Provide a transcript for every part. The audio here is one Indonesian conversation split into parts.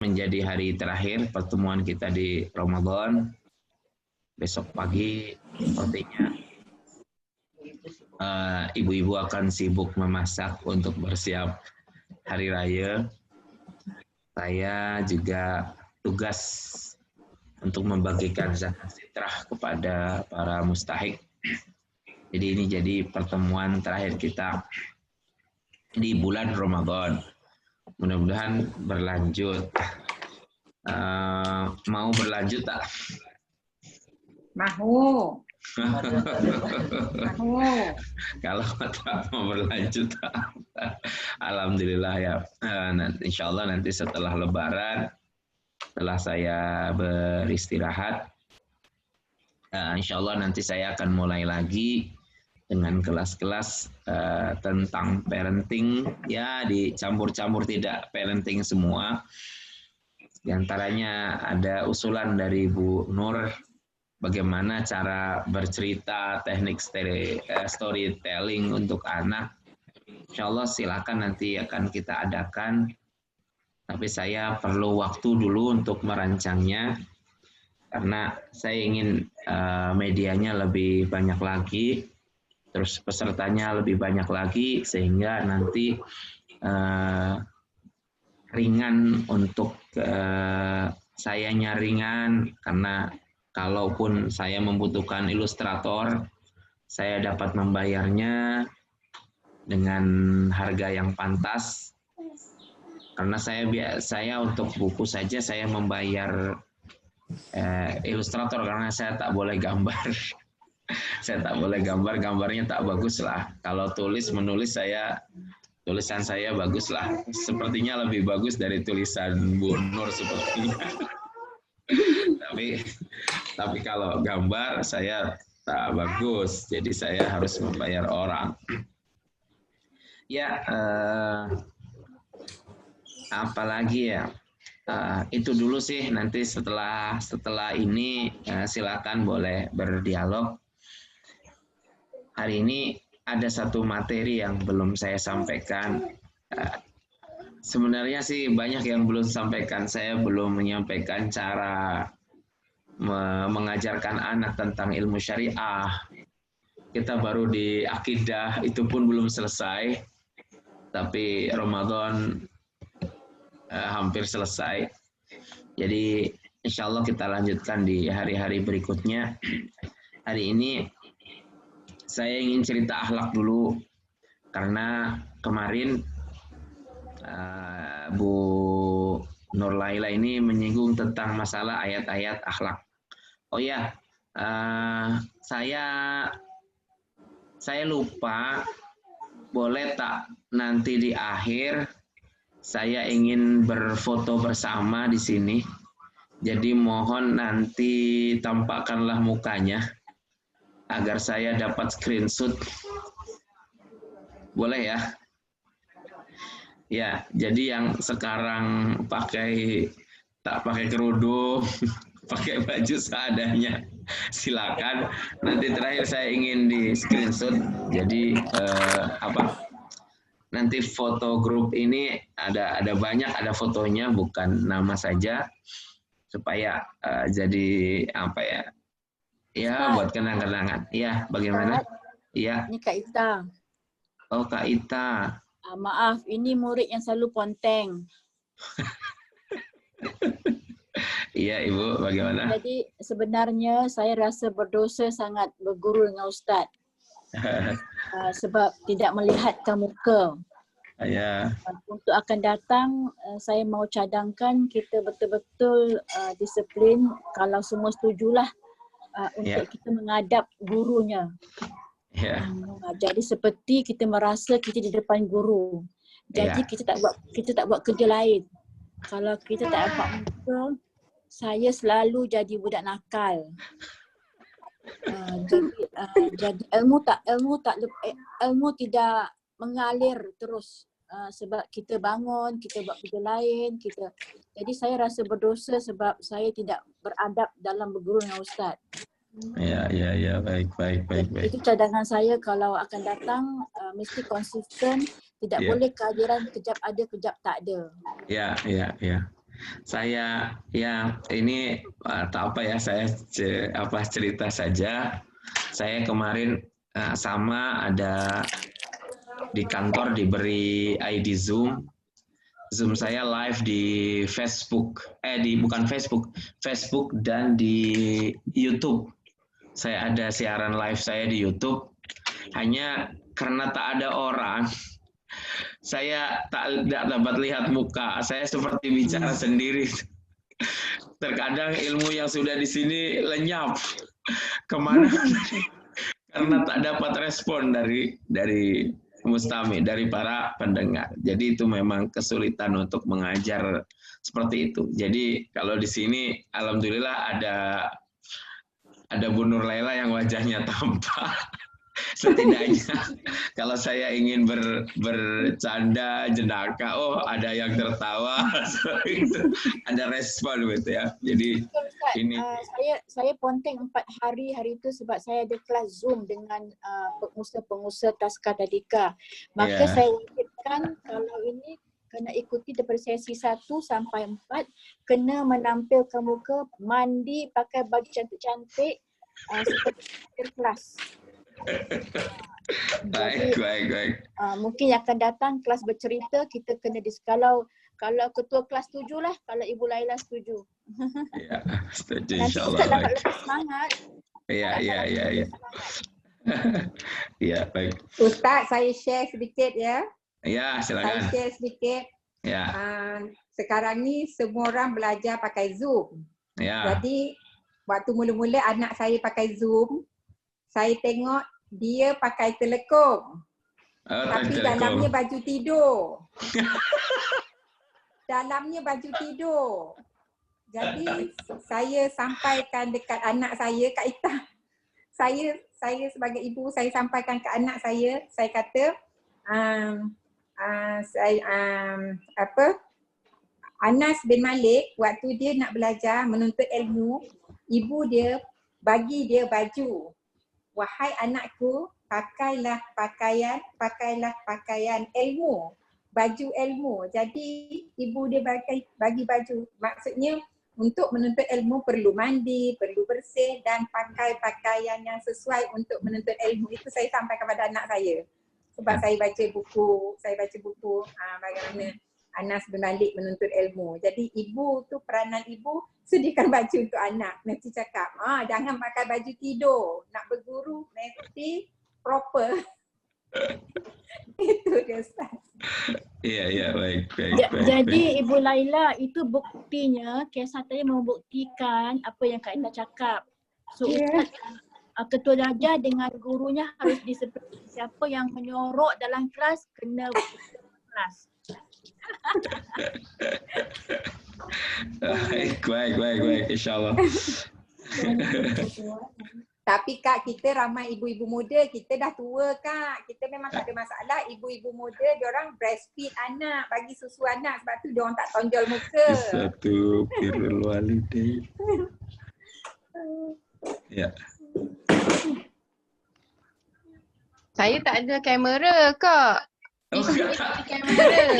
menjadi hari terakhir pertemuan kita di Ramadan. Besok pagi sepertinya ibu-ibu akan sibuk memasak untuk bersiap hari raya. Saya juga tugas untuk membagikan zakat fitrah kepada para mustahik. Jadi ini jadi pertemuan terakhir kita di bulan Ramadan. Mudah-mudahan berlanjut. Mau berlanjut tak? Mahu. Kalau tak mau berlanjut, alhamdulillah ya. Insya Allah nanti setelah Lebaran, setelah saya beristirahat, insya Allah nanti saya akan mulai lagi dengan kelas-kelas tentang parenting, ya dicampur-campur, tidak parenting semua. Di antaranya ada usulan dari Bu Nur, bagaimana cara bercerita, teknik storytelling untuk anak. Insya Allah silakan nanti akan kita adakan. Tapi saya perlu waktu dulu untuk merancangnya. Karena saya ingin medianya lebih banyak lagi. Terus pesertanya lebih banyak lagi. Sehingga nanti ringan untuk sayanya ringan. Karena kalaupun saya membutuhkan ilustrator, saya dapat membayarnya dengan harga yang pantas. Karena saya untuk buku saja saya membayar ilustrator karena saya tak boleh gambar. Saya tak boleh gambar, gambarnya tak bagus lah. Kalau menulis tulisan saya bagus lah. Sepertinya lebih bagus dari tulisan Bu Nur sepertinya. Tapi kalau gambar saya tak bagus, jadi saya harus membayar orang. Ya, apalagi ya, itu dulu sih. Nanti setelah ini silakan boleh berdialog. Hari ini ada satu materi yang belum saya sampaikan. Sebenarnya sih banyak yang belum sampaikan. Saya belum menyampaikan cara mengajarkan anak tentang ilmu syariah. Kita baru di akidah, itu pun belum selesai. Tapi Ramadan hampir selesai. Jadi insya Allah kita lanjutkan di hari-hari berikutnya. Hari ini saya ingin cerita akhlak dulu. Karena kemarin Bu Nur Laila ini menyinggung tentang masalah ayat-ayat akhlak. Oh ya, saya lupa, boleh tak nanti di akhir saya ingin berfoto bersama di sini. Jadi mohon nanti tampakkanlah mukanya agar saya dapat screenshot. Boleh ya? Ya, jadi yang sekarang tak pakai kerudung, pakai baju seadanya, silakan. Nanti terakhir saya ingin di screenshot. Jadi nanti foto grup ini ada banyak, ada fotonya, bukan nama saja, supaya jadi apa ya? Ya, buat kenang-kenangan. Iya, bagaimana? Iya. Ini Kak Ita. Oh, Kak Ita. Maaf, ini murid yang selalu ponteng. Iya, Ibu, bagaimana? Jadi sebenarnya saya rasa berdosa sangat berguru dengan Ustaz. Sebab tidak melihatkan muka. Ya. Untuk akan datang, saya mau cadangkan kita betul-betul disiplin. Kalau semua setujulah untuk kita menghadap gurunya. Jadi seperti kita merasa kita di depan guru. Jadi kita tak buat kerja lain. Kalau kita tak nampak muka, saya selalu jadi budak nakal. Jadi ilmu tidak mengalir terus. Sebab kita bangun, kita buat kerja lain, jadi saya rasa berdosa sebab saya tidak beradab dalam berguru dengan Ustaz. Ya, baik. Itu cadangan saya kalau akan datang, mesti konsisten, tidak boleh kehadiran kejap ada, kejap tak ada. Ya. Saya ya ini tak apa ya, saya cerita saja. Saya kemarin sama ada di kantor diberi ID Zoom. Zoom saya live di Facebook, bukan Facebook, Facebook dan di YouTube. Saya ada siaran live saya di YouTube. Hanya karena tak ada orang, saya tidak dapat lihat muka. Saya seperti bicara sendiri. Terkadang ilmu yang sudah di sini lenyap kemana karena tak dapat respon dari mustami, dari para pendengar. Jadi itu memang kesulitan untuk mengajar seperti itu. Jadi kalau di sini alhamdulillah ada Bu Nur Laila yang wajahnya tampak. Setidaknya kalau saya ingin bercanda jenaka, oh ada yang tertawa, ada respon gitu ya. Jadi ini saya ponteng 4 hari itu sebab saya ada kelas Zoom dengan pengusaha-pengusaha Taska Tadika. Maka saya wajibkan kalau ini kena ikuti daripada sesi 1 sampai 4, kena menampilkan muka, mandi, pakai baju cantik-cantik seperti kelas. Baik. Mungkin yang akan datang kelas bercerita, kita kena kalau ketua kelas setuju lah, kalau Ibu Laila setuju. Ya, setuju nanti insyaAllah. Ustaz dapat lebih semangat. Iya. Iya, baik. Ustaz, saya share sedikit ya. Ya, silakan. Saya share sedikit. Ya. Sekarang ni semua orang belajar pakai Zoom. Ya. Jadi waktu mula-mula anak saya pakai Zoom, saya tengok dia pakai telekung. Tapi dalamnya baju tidur. Dalamnya baju tidur. Jadi saya sampaikan dekat anak saya, Kak Ita. Saya sebagai ibu, saya sampaikan ke anak saya kata Anas bin Malik waktu dia nak belajar menuntut ilmu, ibu dia bagi dia baju. Wahai anakku, pakailah pakaian ilmu, baju ilmu. Jadi ibu dia bagi baju. Maksudnya untuk menuntut ilmu perlu mandi, perlu bersih dan pakai pakaian yang sesuai untuk menuntut ilmu. Itu saya sampaikan kepada anak saya. Sebab saya baca buku bagaimana Anas bin Malik menuntut ilmu. Jadi ibu tu, peranan ibu, sediakan baju untuk anak. Nanti cakap, jangan pakai baju tidur. Nak berguru mesti proper. Itu dia Ustaz. Iya, baik. Jadi Ibu Laila, itu buktinya kisah tadi membuktikan apa yang Kak Ina cakap. So Ustaz, ketua darjah dengan gurunya harus disiplin. Siapa yang menyorok dalam kelas kena kelas. Baik, insyaAllah. Tapi Kak, kita ramai ibu-ibu muda, kita dah tua Kak. Kita memang tak ada masalah. Ibu-ibu muda, diorang breastfeed anak, bagi susu anak. Sebab tu diorang tak tonjol muka. Satu birrul walidain. Ya. Saya tak ada kamera Kak. Kamera.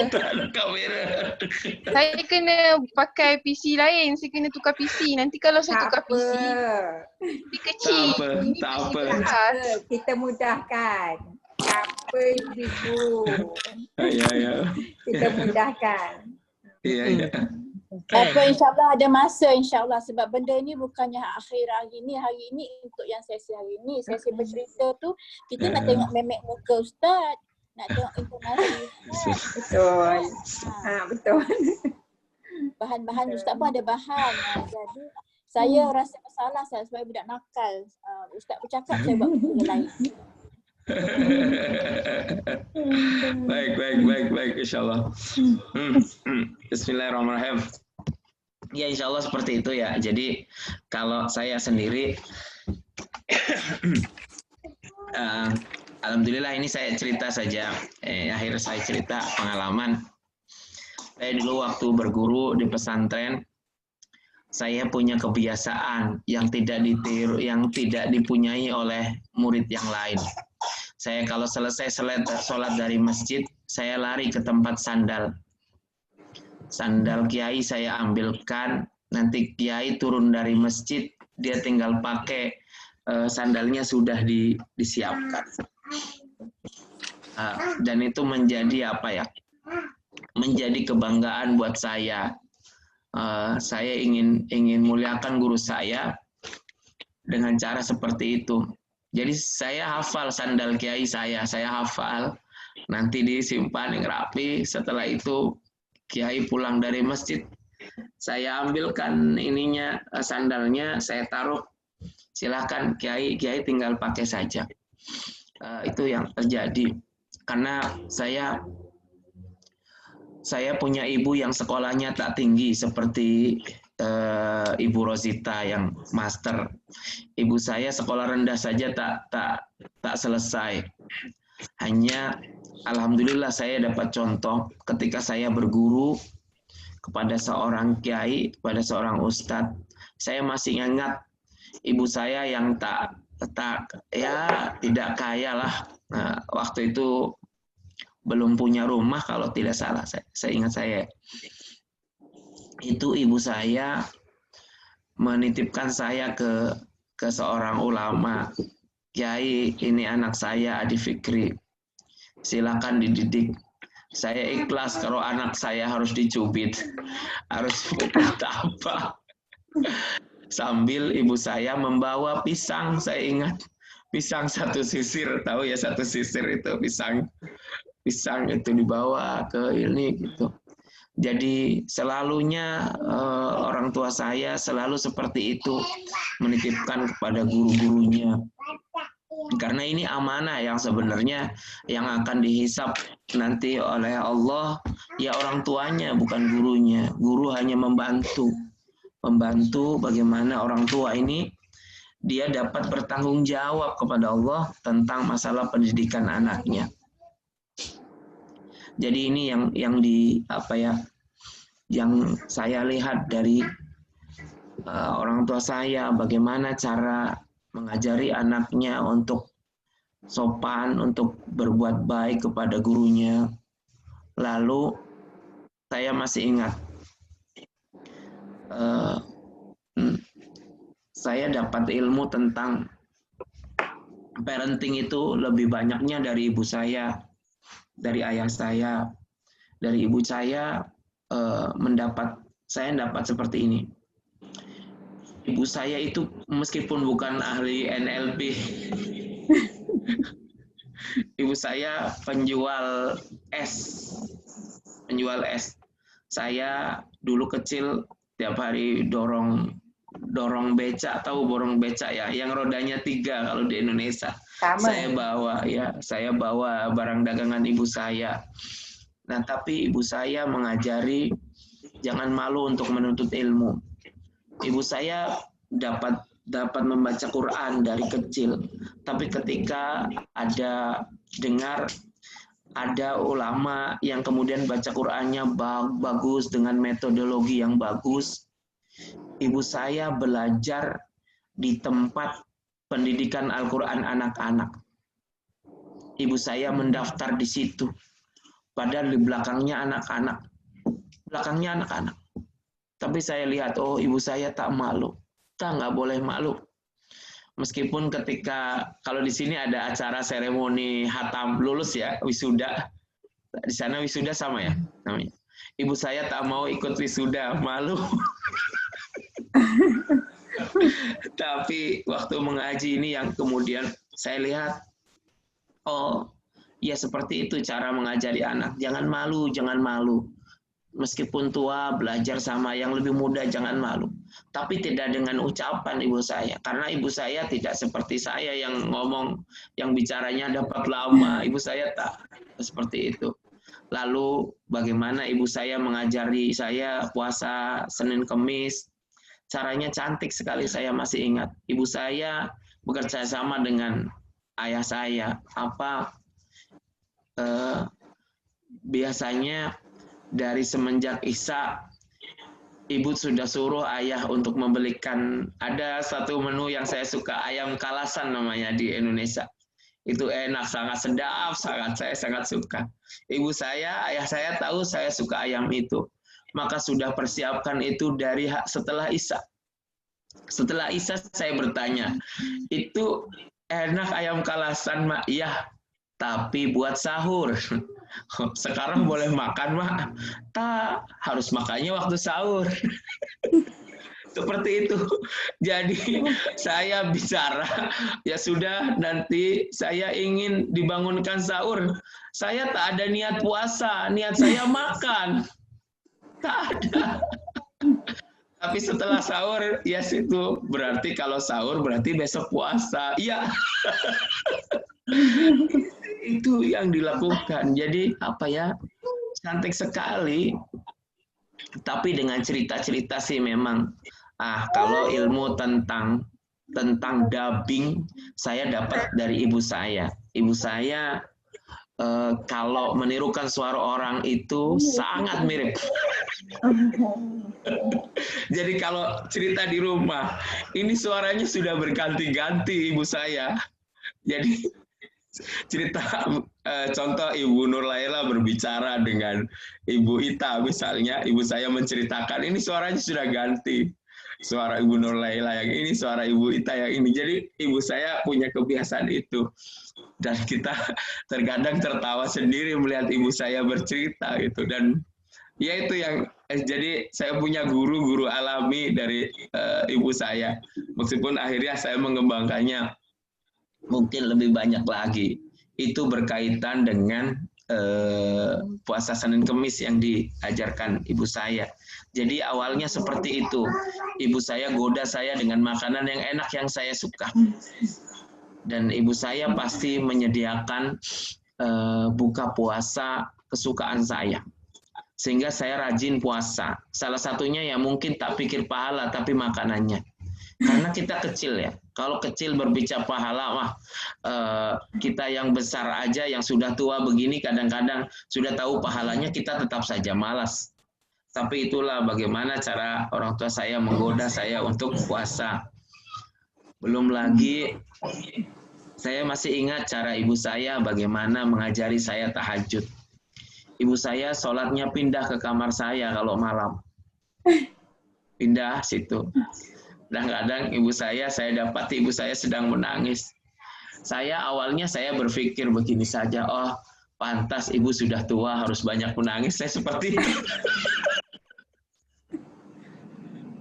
Tak ada kamera. Saya kena pakai PC lain. Saya kena tukar PC. Nanti kalau saya tukar PC, dia kecil. Tak apa. Kita mudahkan. Tak apa ibu. Ya. Kita mudahkan. Iya. Apa insyaAllah ada masa insyaAllah, sebab benda ni bukannya akhir hari ini untuk yang sesi hari ini. Sesi bercerita tu kita nak tengok memek muka Ustaz, nak tengok informasi Betul. Betul. Bahan-bahan Ustaz pun ada bahan. Jadi saya rasa bersalah sebab budak nakal. Ustaz bercakap, saya buat benda lain. Baik, insyaAllah. Bismillahirrahmanirrahim. Ya, insyaAllah seperti itu ya. Jadi kalau saya sendiri alhamdulillah ini saya cerita saja, akhir saya cerita pengalaman. Saya dulu waktu berguru di pesantren, saya punya kebiasaan yang tidak ditiru, yang tidak dipunyai oleh murid yang lain. Saya kalau selesai sholat dari masjid, saya lari ke tempat sandal. Sandal kiai saya ambilkan, nanti kiai turun dari masjid, dia tinggal pakai sandalnya sudah disiapkan. Dan itu menjadi apa ya? Menjadi kebanggaan buat saya. Saya ingin muliakan guru saya dengan cara seperti itu. Jadi saya hafal sandal kiai saya hafal. Nanti disimpan yang rapi. Setelah itu kiai pulang dari masjid, saya ambilkan ininya, sandalnya, saya taruh. Silakan kiai tinggal pakai saja. Itu yang terjadi. Karena saya punya ibu yang sekolahnya tak tinggi seperti Ibu Rosita yang master. Ibu saya sekolah rendah saja tak selesai. Hanya alhamdulillah saya dapat contoh ketika saya berguru kepada seorang kiai, kepada seorang ustadz. Saya masih ingat ibu saya yang tidak kaya lah. Nah, waktu itu belum punya rumah kalau tidak salah. Saya ingat saya. Itu ibu saya menitipkan saya ke seorang ulama. Kiai, ini anak saya Adi Fikri. Silakan dididik. Saya ikhlas kalau anak saya harus dicubit, harus apa. Sambil ibu saya membawa pisang, saya ingat. Pisang satu sisir, tahu ya satu sisir itu pisang itu dibawa ke ini gitu. Jadi selalunya orang tua saya selalu seperti itu, menitipkan kepada guru-gurunya. Karena ini amanah yang sebenarnya yang akan dihisap nanti oleh Allah, ya orang tuanya bukan gurunya. Guru hanya membantu bagaimana orang tua ini dia dapat bertanggung jawab kepada Allah tentang masalah pendidikan anaknya. Jadi ini yang saya lihat dari orang tua saya, bagaimana cara mengajari anaknya untuk sopan, untuk berbuat baik kepada gurunya. Lalu saya masih ingat saya dapat ilmu tentang parenting itu lebih banyaknya dari ibu saya, dari ayah saya, dari ibu saya. Saya dapat seperti ini. Ibu saya itu meskipun bukan ahli NLP, ibu saya penjual es. Saya dulu kecil tiap hari dorong becak, tahu borong becak ya, yang rodanya 3 kalau di Indonesia. Saya bawa barang dagangan ibu saya. Nah, tapi ibu saya mengajari jangan malu untuk menuntut ilmu. Ibu saya dapat membaca Quran dari kecil, tapi ketika dengar ada ulama yang kemudian baca Qurannya bagus dengan metodologi yang bagus, ibu saya belajar di tempat pendidikan Al-Quran anak-anak. Ibu saya mendaftar di situ. Padahal di belakangnya anak-anak. Tapi saya lihat, oh ibu saya tak malu. Nggak boleh malu. Meskipun ketika, kalau di sini ada acara seremoni hatam lulus ya, wisuda. Di sana wisuda sama ya namanya. Ibu saya tak mau ikut wisuda, malu. Tapi waktu mengaji ini yang kemudian saya lihat, oh ya seperti itu cara mengajari anak. Jangan malu. Meskipun tua, belajar sama yang lebih muda, jangan malu. Tapi tidak dengan ucapan ibu saya. Karena ibu saya tidak seperti saya yang ngomong, yang bicaranya dapat lama. Ibu saya tak seperti itu. Lalu bagaimana ibu saya mengajari saya puasa Senin Kemis. Caranya cantik sekali, saya masih ingat. Ibu saya bekerja sama dengan ayah saya. Biasanya dari semenjak Isya, ibu sudah suruh ayah untuk membelikan, ada satu menu yang saya suka, ayam kalasan namanya di Indonesia. Itu enak, sangat sedap, saya sangat suka. Ayah saya tahu saya suka ayam itu. maka sudah persiapkan itu dari setelah Isya. Setelah Isya saya bertanya, itu enak ayam kalasan, Mak? Iya, tapi buat sahur. Sekarang boleh makan, Mak? Tak, harus makannya waktu sahur. Seperti itu. Jadi saya bicara, ya sudah, nanti saya ingin dibangunkan sahur. Saya tak ada niat puasa, niat saya makan. Tak ada. Tapi setelah sahur, ya itu berarti kalau sahur berarti besok puasa. Iya. Itu yang dilakukan. Jadi apa ya, cantik sekali. Tapi dengan cerita-cerita sih memang. Kalau ilmu tentang dubbing saya dapat dari ibu saya. Ibu saya kalau menirukan suara orang itu sangat mirip. Jadi kalau cerita di rumah, ini suaranya sudah berganti-ganti ibu saya. Jadi cerita contoh Ibu Nur Laila berbicara dengan Ibu Ita misalnya, ibu saya menceritakan ini suaranya sudah ganti. Suara Ibu Nur Laila yang ini, suara Ibu Ita yang ini. Jadi ibu saya punya kebiasaan itu. Dan kita terkadang tertawa sendiri melihat ibu saya bercerita gitu. Dan ya itu yang jadi saya punya guru alami dari ibu saya. Meskipun akhirnya saya mengembangkannya mungkin lebih banyak lagi. Itu berkaitan dengan puasa Senin Kemis yang diajarkan ibu saya. Jadi awalnya seperti itu. Ibu saya goda saya dengan makanan yang enak yang saya suka. Dan ibu saya pasti menyediakan buka puasa kesukaan saya. Sehingga saya rajin puasa. Salah satunya ya mungkin tak pikir pahala, tapi makanannya. Karena kita kecil ya. Kalau kecil berbicara pahala, kita yang besar aja, yang sudah tua begini, kadang-kadang sudah tahu pahalanya, kita tetap saja malas. Tapi itulah bagaimana cara orang tua saya menggoda saya untuk puasa. Belum lagi, saya masih ingat cara ibu saya bagaimana mengajari saya tahajud. Ibu saya sholatnya pindah ke kamar saya kalau malam. Pindah situ. Kadang-kadang ibu saya dapati ibu saya sedang menangis. Awalnya saya berpikir begini saja, oh pantas ibu sudah tua harus banyak menangis. Saya seperti itu.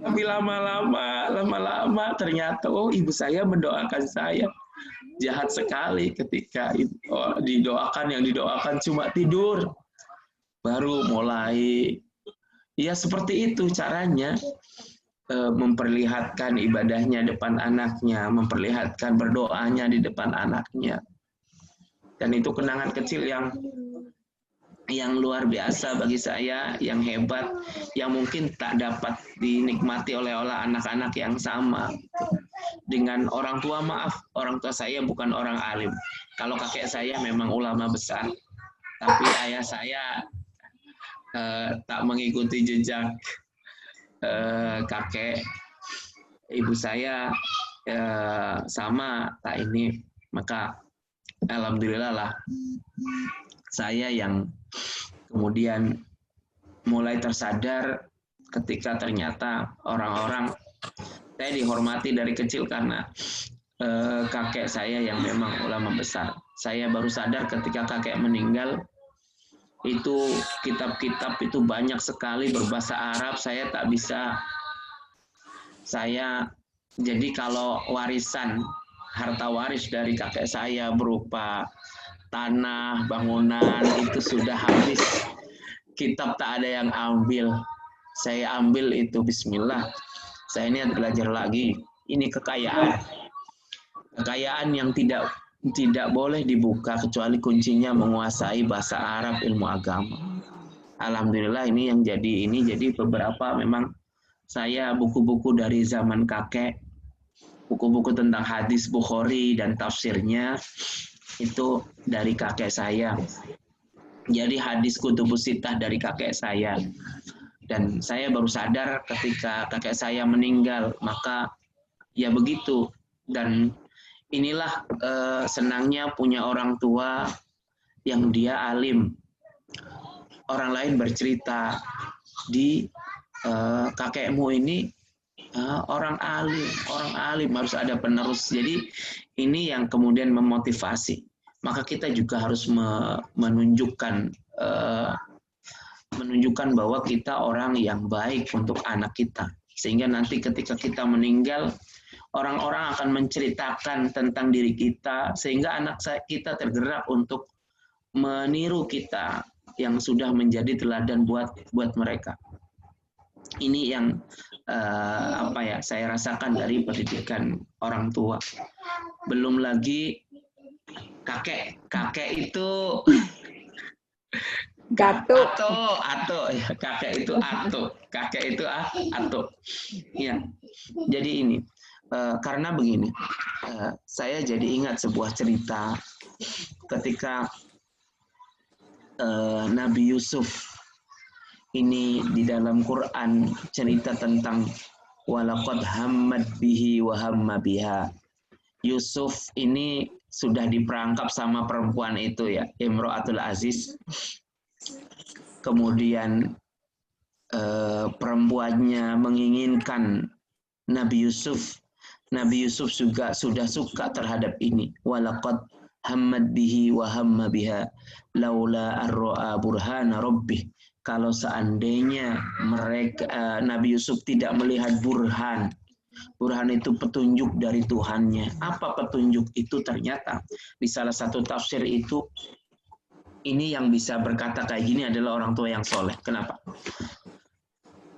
Tapi lama-lama ternyata ibu saya mendoakan saya. Jahat sekali ketika yang didoakan cuma tidur. Baru mulai, ya seperti itu caranya. Memperlihatkan ibadahnya depan anaknya, memperlihatkan berdoanya di depan anaknya. Dan itu kenangan kecil yang luar biasa bagi saya, yang hebat, yang mungkin tak dapat dinikmati oleh anak-anak yang sama. Dengan orang tua, orang tua saya bukan orang alim. Kalau kakek saya memang ulama besar, tapi ayah saya tak mengikuti jejak kakek. Ibu saya sama tak ini, maka alhamdulillah lah saya yang kemudian mulai tersadar ketika ternyata orang-orang, saya dihormati dari kecil karena kakek saya yang memang ulama besar. Saya baru sadar ketika kakek meninggal, itu kitab-kitab itu banyak sekali berbahasa Arab, saya tak bisa. Jadi kalau warisan, harta waris dari kakek saya berupa tanah, bangunan, itu sudah habis. Kitab tak ada yang ambil. Saya ambil itu, bismillah. Saya niat belajar lagi. Ini kekayaan. Kekayaan yang tidak boleh dibuka kecuali kuncinya menguasai bahasa Arab, ilmu agama. Alhamdulillah ini yang jadi beberapa memang saya buku-buku dari zaman kakek, buku-buku tentang hadis Bukhari dan tafsirnya itu dari kakek saya. Jadi hadis Kutubus Sittah dari kakek saya. Dan saya baru sadar ketika kakek saya meninggal, maka ya begitu. Dan inilah senangnya punya orang tua yang dia alim. Orang lain bercerita, di kakekmu ini orang alim harus ada penerus. Jadi ini yang kemudian memotivasi. Maka kita juga harus menunjukkan bahwa kita orang yang baik untuk anak kita. Sehingga nanti ketika kita meninggal, orang-orang akan menceritakan tentang diri kita, sehingga anak kita tergerak untuk meniru kita yang sudah menjadi teladan buat mereka. Ini yang saya rasakan dari pendidikan orang tua. Belum lagi kakek itu Ato ya, kakek itu Ato. Ya. Jadi ini karena begini, saya jadi ingat sebuah cerita ketika Nabi Yusuf ini di dalam Quran cerita tentang walaqad hammad bihi wa hamma biha. Yusuf ini sudah diperangkap sama perempuan itu ya, Imro'atul Aziz. Kemudian perempuannya menginginkan Nabi Yusuf. Nabi Yusuf juga sudah suka terhadap ini. Walaqad hammad bihi wa hamma biha laula ar-ra'a burhana rabbih. Kalau seandainya Nabi Yusuf tidak melihat burhan. Burhan itu petunjuk dari Tuhannya. Apa petunjuk itu? Ternyata di salah satu tafsir itu, ini yang bisa berkata kayak gini adalah orang tua yang soleh. Kenapa?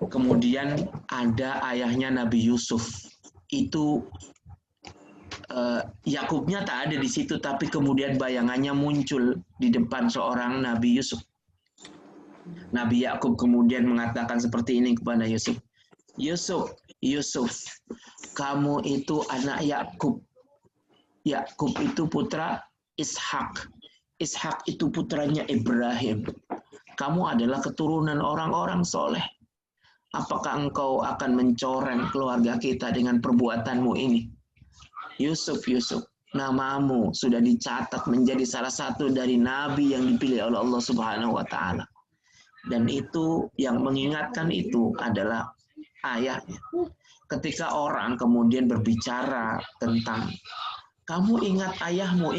Kemudian ada ayahnya Nabi Yusuf. Itu Yakubnya tak ada di situ, tapi kemudian bayangannya muncul di depan seorang Nabi Yusuf. Nabi Yakub kemudian mengatakan seperti ini kepada Yusuf. Yusuf, kamu itu anak Yakub. Yakub itu putra Ishak. Ishak itu putranya Ibrahim. Kamu adalah keturunan orang-orang soleh. Apakah engkau akan mencoreng keluarga kita dengan perbuatanmu ini? Yusuf, namamu sudah dicatat menjadi salah satu dari nabi yang dipilih oleh Allah Subhanahu wa Ta'ala. Dan itu yang mengingatkan itu adalah ayahnya. Ketika orang kemudian berbicara tentang kamu ingat ayahmu.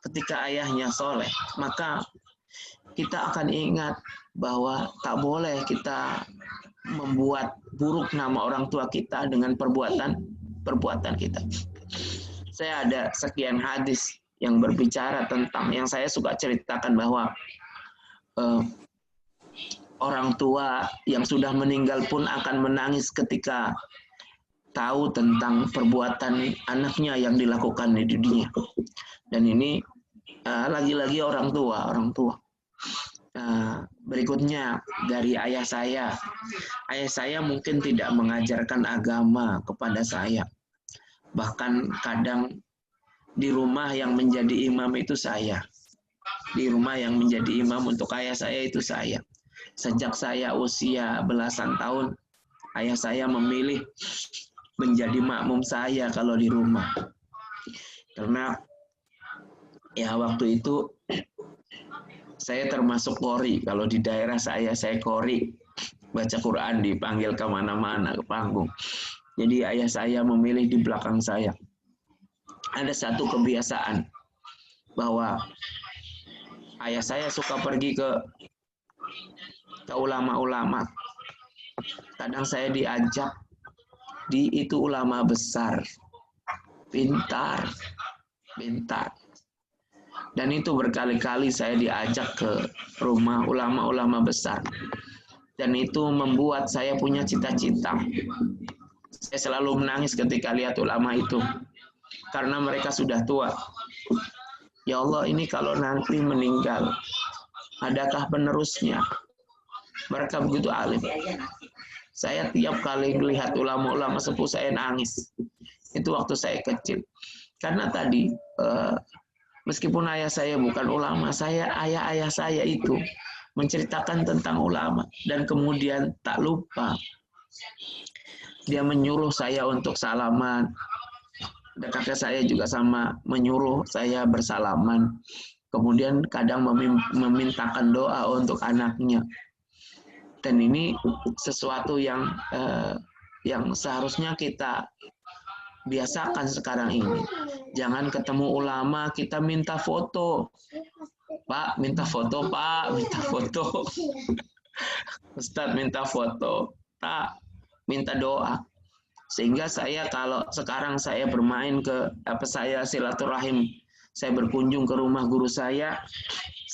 Ketika ayahnya soleh, maka kita akan ingat bahwa tak boleh kita membuat buruk nama orang tua kita dengan perbuatan kita. Saya ada sekian hadis yang berbicara tentang, yang saya suka ceritakan bahwa orang tua yang sudah meninggal pun akan menangis ketika tahu tentang perbuatan anaknya yang dilakukan di dunia. Dan ini lagi-lagi orang tua. Berikutnya dari ayah saya. Ayah saya mungkin tidak mengajarkan agama kepada saya. Bahkan kadang di rumah yang menjadi imam itu saya. Di rumah yang menjadi imam untuk ayah saya itu saya. Sejak saya usia belasan tahun, ayah saya memilih menjadi makmum saya kalau di rumah. Karena ya waktu itu saya termasuk qori. Kalau di daerah saya qori. Baca Quran dipanggil kemana-mana, ke panggung. Jadi ayah saya memilih di belakang saya. Ada satu kebiasaan bahwa ayah saya suka pergi ke ulama-ulama. Kadang saya diajak itu ulama besar, pintar. Dan itu berkali-kali saya diajak ke rumah ulama-ulama besar. Dan itu membuat saya punya cita-cita. Saya selalu menangis ketika lihat ulama itu. Karena mereka sudah tua. Ya Allah, ini kalau nanti meninggal, adakah penerusnya? Mereka begitu alim. Saya tiap kali melihat ulama-ulama sepuh, saya nangis. Itu waktu saya kecil. Karena tadi, meskipun ayah saya bukan ulama, ayah saya itu menceritakan tentang ulama. Dan kemudian tak lupa, dia menyuruh saya untuk salaman. Dan kakek saya juga sama menyuruh saya bersalaman. Kemudian kadang memintakan doa untuk anaknya. Dan ini sesuatu yang seharusnya kita biasakan sekarang ini. Jangan ketemu ulama kita minta foto. Pak, minta foto, Pak, minta foto. Ustadz minta foto, tak, minta doa. Sehingga saya kalau sekarang saya bermain saya silaturahim, saya berkunjung ke rumah guru saya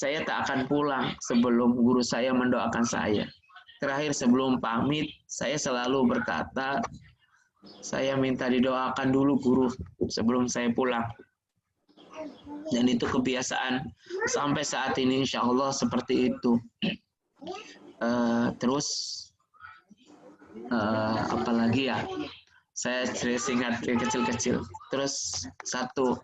tak akan pulang sebelum guru saya mendoakan saya. Terakhir sebelum pamit, saya selalu berkata, saya minta didoakan dulu guru sebelum saya pulang. Dan itu kebiasaan sampai saat ini, insya Allah seperti itu. Terus apalagi ya? Saya ingat kecil-kecil. Terus satu,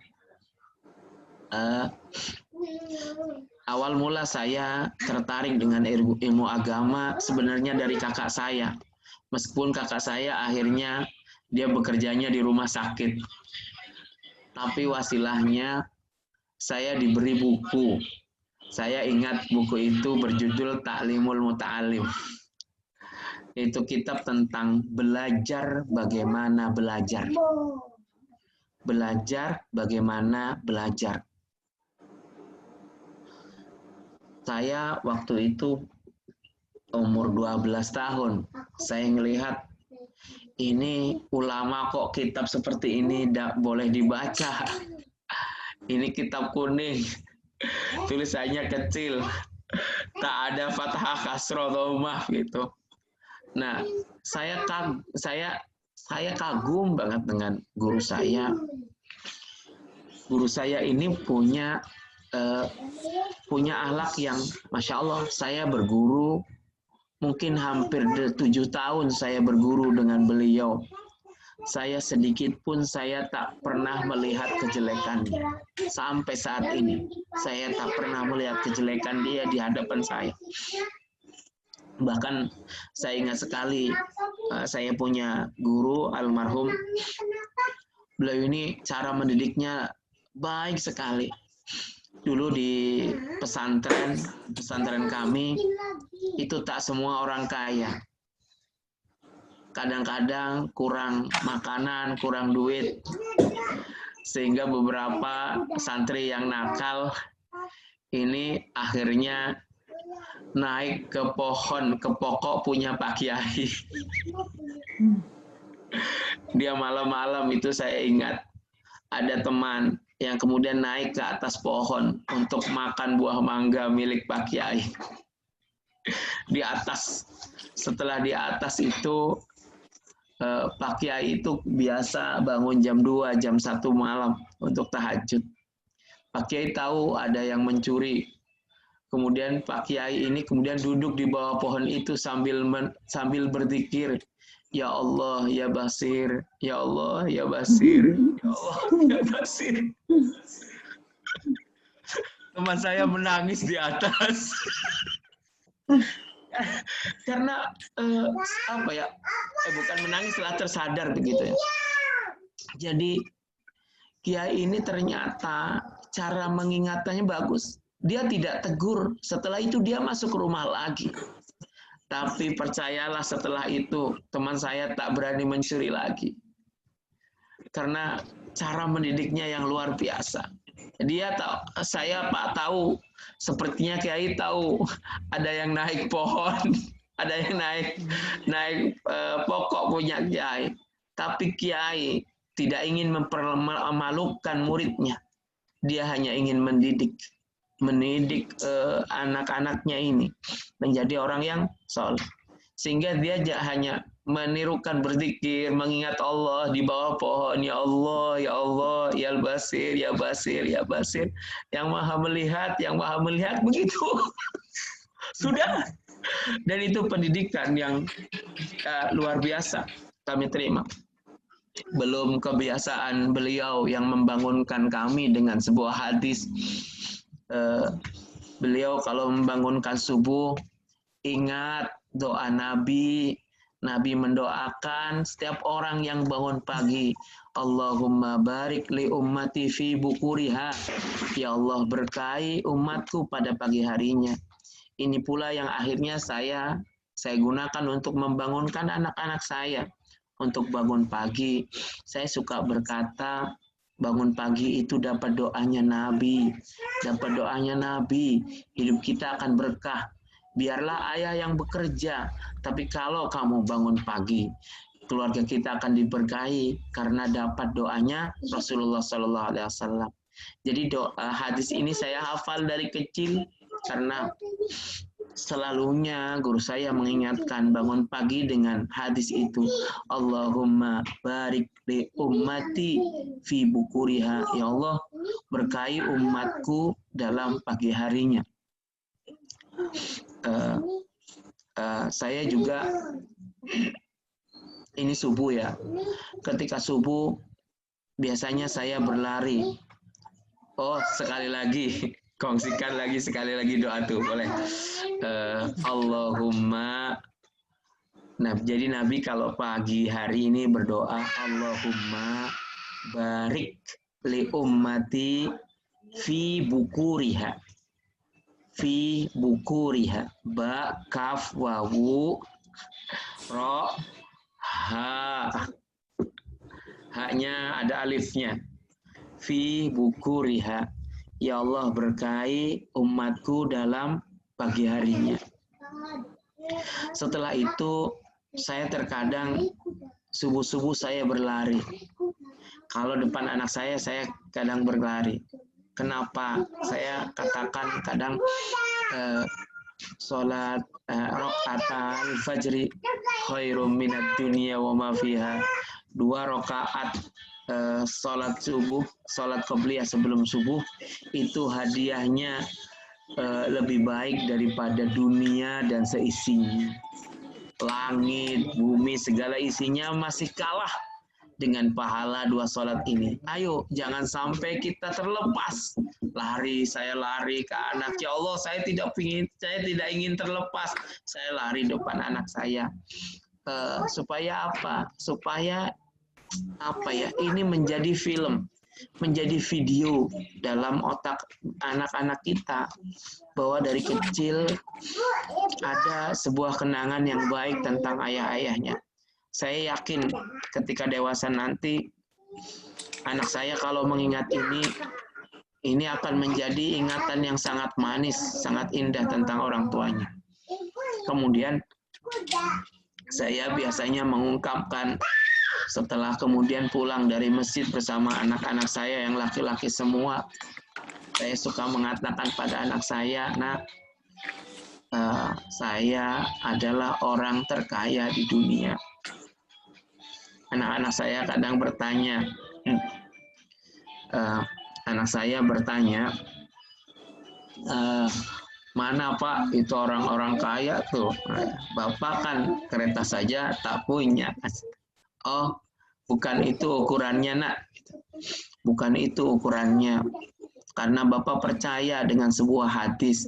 awal mula saya tertarik dengan ilmu agama sebenarnya dari kakak saya. Meskipun kakak saya akhirnya dia bekerjanya di rumah sakit. Tapi wasilahnya saya diberi buku. Saya ingat buku itu berjudul Ta'limul Muta'alim. Itu kitab tentang belajar bagaimana belajar. Belajar bagaimana belajar. Saya waktu itu umur 12 tahun. Saya melihat ini ulama kok kitab seperti ini tidak boleh dibaca. Ini kitab kuning. Tulisannya kecil. Tak ada fathah, kasroh, dhammah gitu. Nah, saya kagum banget dengan guru saya. Guru saya ini punya akhlak yang Masya Allah. Saya berguru mungkin hampir 7 tahun saya berguru dengan beliau. Saya sedikit pun saya tak pernah melihat kejelekannya. Sampai saat ini saya tak pernah melihat kejelekan dia di hadapan saya. Bahkan saya ingat sekali, saya punya guru almarhum. Beliau ini cara mendidiknya baik sekali. Dulu di pesantren kami, itu tak semua orang kaya. Kadang-kadang kurang makanan, kurang duit. Sehingga beberapa santri yang nakal ini akhirnya naik ke pokok punya Pak Kiai. Dia malam-malam itu saya ingat ada teman yang kemudian naik ke atas pohon untuk makan buah mangga milik Pak Kiai. Di atas, setelah di atas itu Pak Kiai itu biasa bangun jam 2, jam 1 malam untuk tahajud. Pak Kiai tahu ada yang mencuri. Kemudian Pak Kiai ini kemudian duduk di bawah pohon itu sambil berzikir. Ya Allah, ya Basir. Ya Allah, ya Basir. Ya Allah, ya Basir. Teman saya menangis di atas. Karena bukan menangis, setelah tersadar begitu ya. Jadi Kiai ini ternyata cara mengingatannya bagus. Dia tidak tegur, setelah itu dia masuk rumah lagi. Tapi percayalah setelah itu teman saya tak berani mencuri lagi. Karena cara mendidiknya yang luar biasa. Dia tahu, saya Pak tahu, sepertinya Kiai tahu ada yang naik pohon, ada yang naik pokok punya Kiai. Tapi Kiai tidak ingin mempermalukan muridnya. Dia hanya ingin mendidik anak-anaknya ini menjadi orang yang soleh. Sehingga dia hanya menirukan berzikir, mengingat Allah di bawah pohon. Ya Allah, ya Allah, ya Basir, ya Basir, ya Basir. Yang maha melihat, begitu. Sudah. Dan itu pendidikan yang luar biasa kami terima. Belum kebiasaan beliau yang membangunkan kami dengan sebuah hadis. Beliau kalau membangunkan subuh, ingat doa Nabi. Nabi mendoakan setiap orang yang bangun pagi, Allahumma barik li ummati fi bukuriha. Ya Allah, berkahi umatku pada pagi harinya. Ini pula yang akhirnya saya saya gunakan untuk membangunkan anak-anak saya. Untuk bangun pagi, saya suka berkata, bangun pagi itu dapat doanya Nabi. Dapat doanya Nabi, hidup kita akan berkah. Biarlah ayah yang bekerja, tapi kalau kamu bangun pagi, keluarga kita akan diberkahi karena dapat doanya Rasulullah SAW. Jadi hadis ini saya hafal dari kecil karena selalunya guru saya mengingatkan bangun pagi dengan hadis itu. Allahumma barik li ummati fi bukuriha. Ya Allah, berkahi umatku dalam pagi harinya. Saya juga, ini subuh ya. Ketika subuh, biasanya saya berlari. Oh, sekali lagi. Kongsikan lagi sekali lagi doa tuh, boleh. Allahumma. Nah, jadi Nabi kalau pagi hari ini berdoa, Allahumma barik li ummati fi bukuriha. Fi bukuriha. Ba, kaf, wawu, ro, ha. Haknya ada alifnya. Fi bukuriha. Ya Allah, berkahi umatku dalam pagi harinya. Setelah itu, saya terkadang subuh-subuh saya berlari. Kalau depan anak saya kadang berlari. Kenapa? Saya katakan kadang sholat rakaat fajri khairum minad dunya wa ma fiha. 2 rakaat sholat subuh, sholat qobliyah sebelum subuh, itu hadiahnya lebih baik daripada dunia dan seisinya. Langit, bumi, segala isinya masih kalah dengan pahala 2 sholat ini. Ayo, jangan sampai kita terlepas. Saya lari ke anak. Ya Allah, saya tidak ingin terlepas. Saya lari depan anak saya. Supaya apa? Supaya ini menjadi film, menjadi video dalam otak anak-anak kita, bahwa dari kecil ada sebuah kenangan yang baik tentang ayah-ayahnya. Saya yakin ketika dewasa nanti, anak saya kalau mengingat ini akan menjadi ingatan yang sangat manis, sangat indah tentang orang tuanya. Kemudian saya biasanya mengungkapkan, setelah kemudian pulang dari masjid bersama anak-anak saya yang laki-laki semua, saya suka mengatakan pada anak saya, "Nak, saya adalah orang terkaya di dunia." Anak-anak saya kadang bertanya, mana Pak itu orang-orang kaya tuh? Bapak kan kereta saja tak punya. Oh, bukan itu ukurannya, Nak. Bukan itu ukurannya. Karena Bapak percaya dengan sebuah hadis.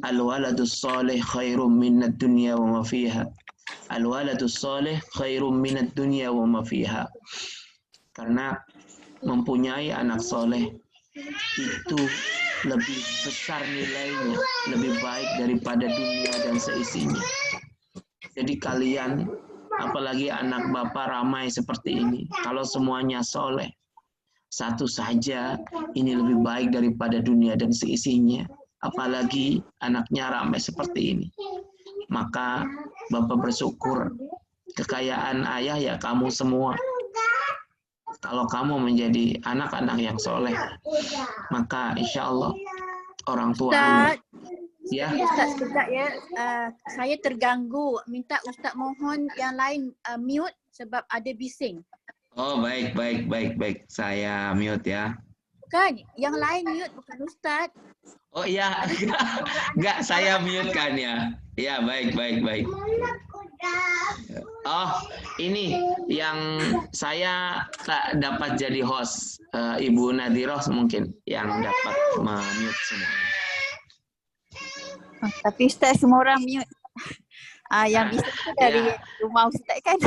Al-waladus soleh khairum minad dunya wa ma fiha. Al-waladus soleh khairum minad dunya wa ma fiha. Karena mempunyai anak soleh itu lebih besar nilainya, lebih baik daripada dunia dan seisinya. Jadi kalian, apalagi anak Bapak ramai seperti ini, kalau semuanya soleh, satu saja ini lebih baik daripada dunia dan seisinya. Apalagi anaknya ramai seperti ini. Maka Bapak bersyukur, kekayaan ayah ya kamu semua. Kalau kamu menjadi anak-anak yang soleh, maka insya Allah orang tua ya. Ustaz, sekejap ya. Saya terganggu. Minta Ustaz mohon yang lain mute sebab ada bising. Oh, baik. Saya mute ya. Bukan, yang lain mute, bukan Ustaz. Oh iya, enggak, saya mute kan ya. Ya, baik. Oh, ini yang saya tak dapat jadi host. Ibu Nadiroh mungkin yang dapat mute semuanya. Tapi Ustaz semua orang mute. Yang bisa dari rumah Ustaz kan.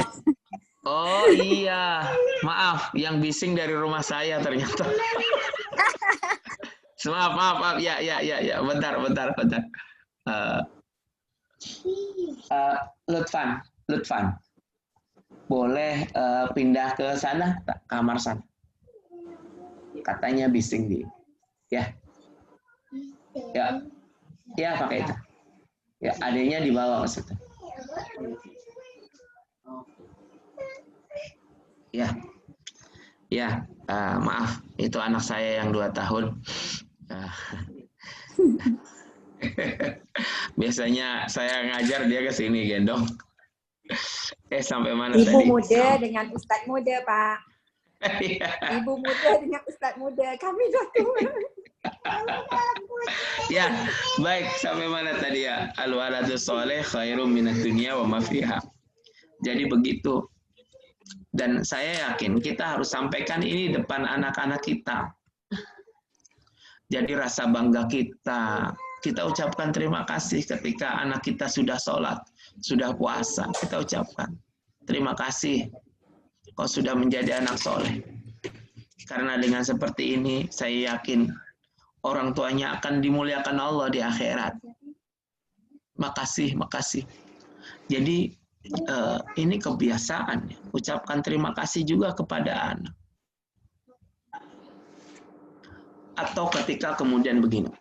Oh iya, maaf, yang bising dari rumah saya ternyata. Maaf. Ya, bentar. Lutfan, boleh pindah ke sana, kamar sana. Katanya bising di, ya, pakai itu. Ya, adanya dibawa maksudnya. Ya, maaf, itu anak saya yang 2 tahun. Biasanya saya ngajar dia ke sini gendong. Sampai mana Ibu tadi? Muda dengan Ustadz muda, Pak. Ibu muda dengan Ustadz muda. Kami dah tua. Ya, baik. Sampai mana tadi ya? Al-waladu sholeh khairum minad dunya wa ma fiha. Jadi begitu. Dan saya yakin kita harus sampaikan ini depan anak-anak kita. Jadi rasa bangga kita ucapkan terima kasih ketika anak kita sudah sholat, sudah puasa, kita ucapkan terima kasih kau sudah menjadi anak soleh. Karena dengan seperti ini saya yakin orang tuanya akan dimuliakan Allah di akhirat. Makasih. Jadi ini kebiasaan, ucapkan terima kasih juga kepada anak. Atau ketika kemudian begini,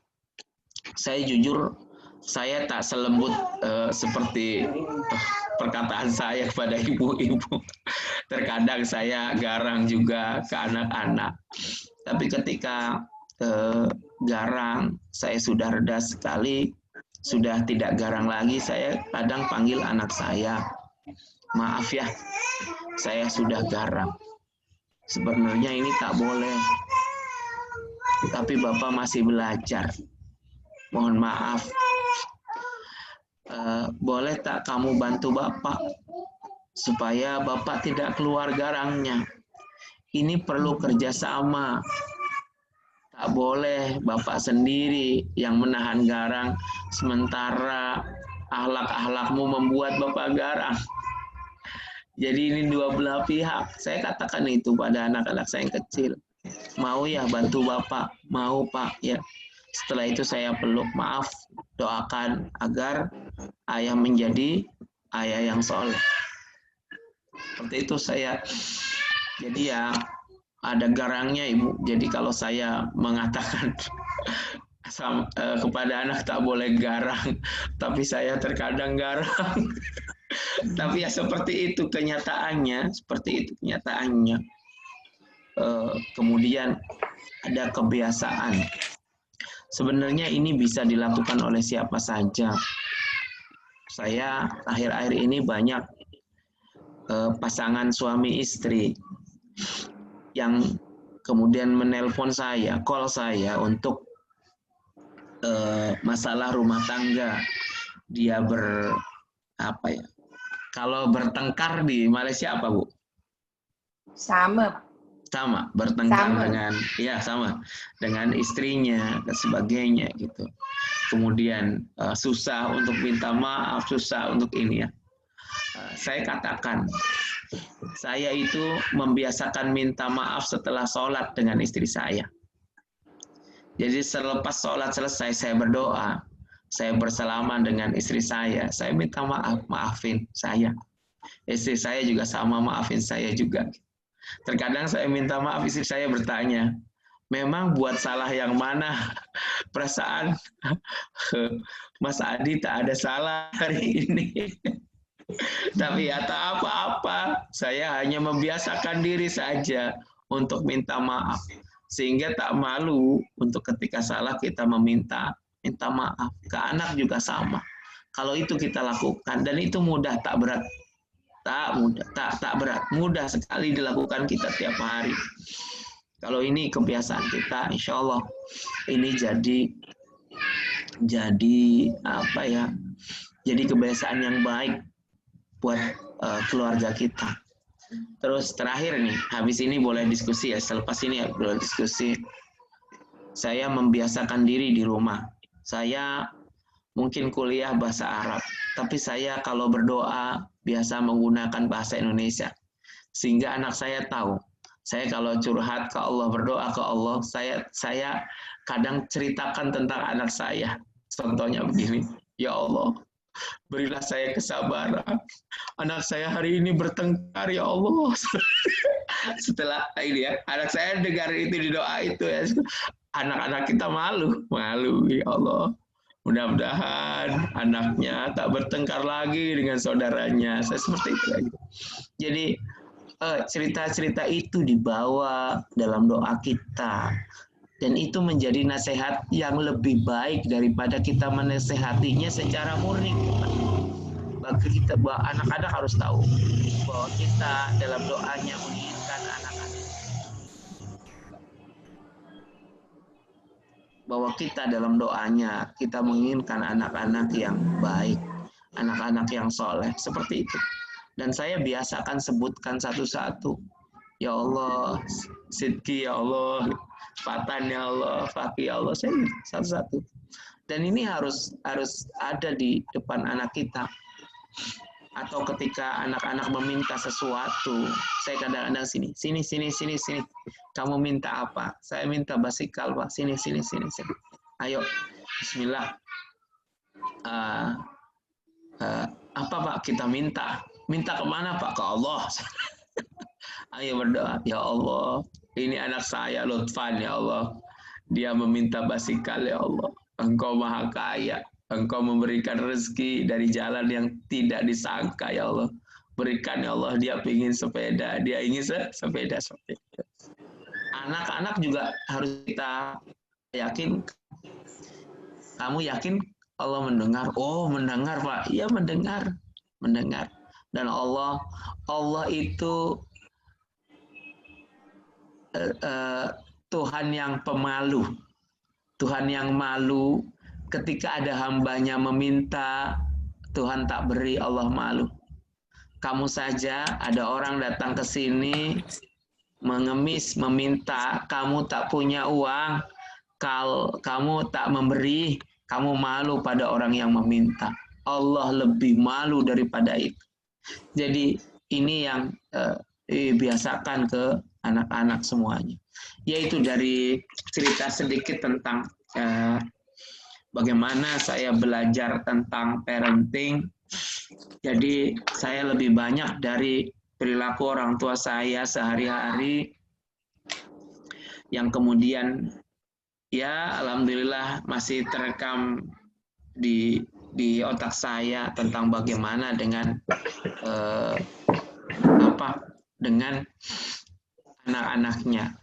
saya jujur, saya tak selembut seperti perkataan saya kepada ibu-ibu. Terkadang saya garang juga ke anak-anak. Tapi ketika garang, saya sudah reda sekali, sudah tidak garang lagi, saya kadang panggil anak saya, maaf ya, saya sudah garang. Sebenarnya ini tak boleh. Tapi Bapak masih belajar. Mohon maaf. Boleh tak kamu bantu Bapak supaya Bapak tidak keluar garangnya? Ini perlu kerjasama. Tak boleh Bapak sendiri yang menahan garang, sementara akhlak-akhlakmu membuat Bapak garang. Jadi ini dua belah pihak. Saya katakan itu pada anak-anak saya yang kecil. Mau ya bantu Bapak? Mau Pak, ya. Setelah itu saya peluk, maaf, doakan agar ayah menjadi ayah yang soleh. Seperti itu saya. Jadi ya ada garangnya Ibu. Jadi kalau saya mengatakan kepada anak tak boleh garang, tapi saya terkadang garang. Tapi ya seperti itu kenyataannya, kemudian ada kebiasaan. Sebenarnya ini bisa dilakukan oleh siapa saja. Saya akhir-akhir ini banyak pasangan suami istri yang kemudian menelpon saya, call saya untuk masalah rumah tangga. Dia kalau bertengkar di Malaysia apa Bu? Sama, bertengkar dengan istrinya dan sebagainya gitu. Kemudian susah untuk minta maaf, susah untuk ini ya. Saya katakan, saya itu membiasakan minta maaf setelah sholat dengan istri saya. Jadi selepas sholat selesai saya berdoa, saya bersalaman dengan istri saya minta maaf, maafin saya. Istri saya juga sama, maafin saya juga. Terkadang saya minta maaf, istri saya bertanya, memang buat salah yang mana? Perasaan Mas Adi tak ada salah hari ini. Tapi ya tak apa-apa, saya hanya membiasakan diri saja untuk minta maaf. Sehingga tak malu untuk ketika salah kita minta maaf. Ke anak juga sama. Kalau itu kita lakukan, dan itu mudah, tak berat. Tak berat, mudah sekali dilakukan kita tiap hari. Kalau ini kebiasaan kita, insya Allah ini jadi kebiasaan yang baik buat keluarga kita. Terus terakhir nih, habis ini boleh diskusi ya, selepas ini boleh diskusi. Saya membiasakan diri di rumah. Saya mungkin kuliah bahasa Arab, tapi saya kalau berdoa biasa menggunakan bahasa Indonesia. Sehingga anak saya tahu, saya kalau curhat ke Allah, berdoa ke Allah, saya kadang ceritakan tentang anak saya. Contohnya begini, ya Allah, Berilah saya kesabaran. Anak saya hari ini bertengkar, ya Allah. Setelah ini ya, anak saya dengar itu di doa itu ya. Anak-anak kita malu, ya Allah. Mudah-mudahan anaknya tak bertengkar lagi dengan saudaranya. Saya seperti itu lagi. Jadi cerita-cerita itu dibawa dalam doa kita. Dan itu menjadi nasihat yang lebih baik daripada kita menasehatinya secara murni. Bagi kita, bahwa anak-anak harus tahu bahwa kita dalam doanya menginginkan anak-anak. Bahwa kita dalam doanya, kita menginginkan anak-anak yang baik, anak-anak yang soleh, seperti itu. Dan saya biasakan sebutkan satu-satu. Ya Allah, Sidki ya Allah, Fatan ya Allah, Fakih ya Allah, saya satu-satu. Dan ini harus ada di depan anak kita. Atau ketika anak-anak meminta sesuatu, saya kadang-kadang sini. Kamu minta apa? Saya minta basikal, Pak. Sini. Ayo, Bismillah. Apa Pak kita minta? Minta kemana Pak? Ke Allah. Ayo berdoa. Ya Allah, ini anak saya Lutfan ya Allah. Dia meminta basikal ya Allah. Engkau maha kaya. Engkau memberikan rezeki dari jalan yang tidak disangka ya Allah. Berikan ya Allah, dia ingin sepeda. Dia ingin sepeda. Anak-anak juga harus kita yakin. Kamu yakin Allah mendengar? Oh mendengar Pak. Iya mendengar. Dan Allah itu Tuhan yang pemalu. Tuhan yang malu. Ketika ada hambanya meminta, Tuhan tak beri, Allah malu. Kamu saja ada orang datang ke sini, mengemis, meminta, kamu tak punya uang, kalau kamu tak memberi, kamu malu pada orang yang meminta. Allah lebih malu daripada itu. Jadi ini yang biasakan ke anak-anak semuanya. Yaitu dari cerita sedikit tentang bagaimana saya belajar tentang parenting. Jadi saya lebih banyak dari perilaku orang tua saya sehari-hari yang kemudian ya alhamdulillah masih terekam di otak saya tentang bagaimana dengan dengan anak-anaknya.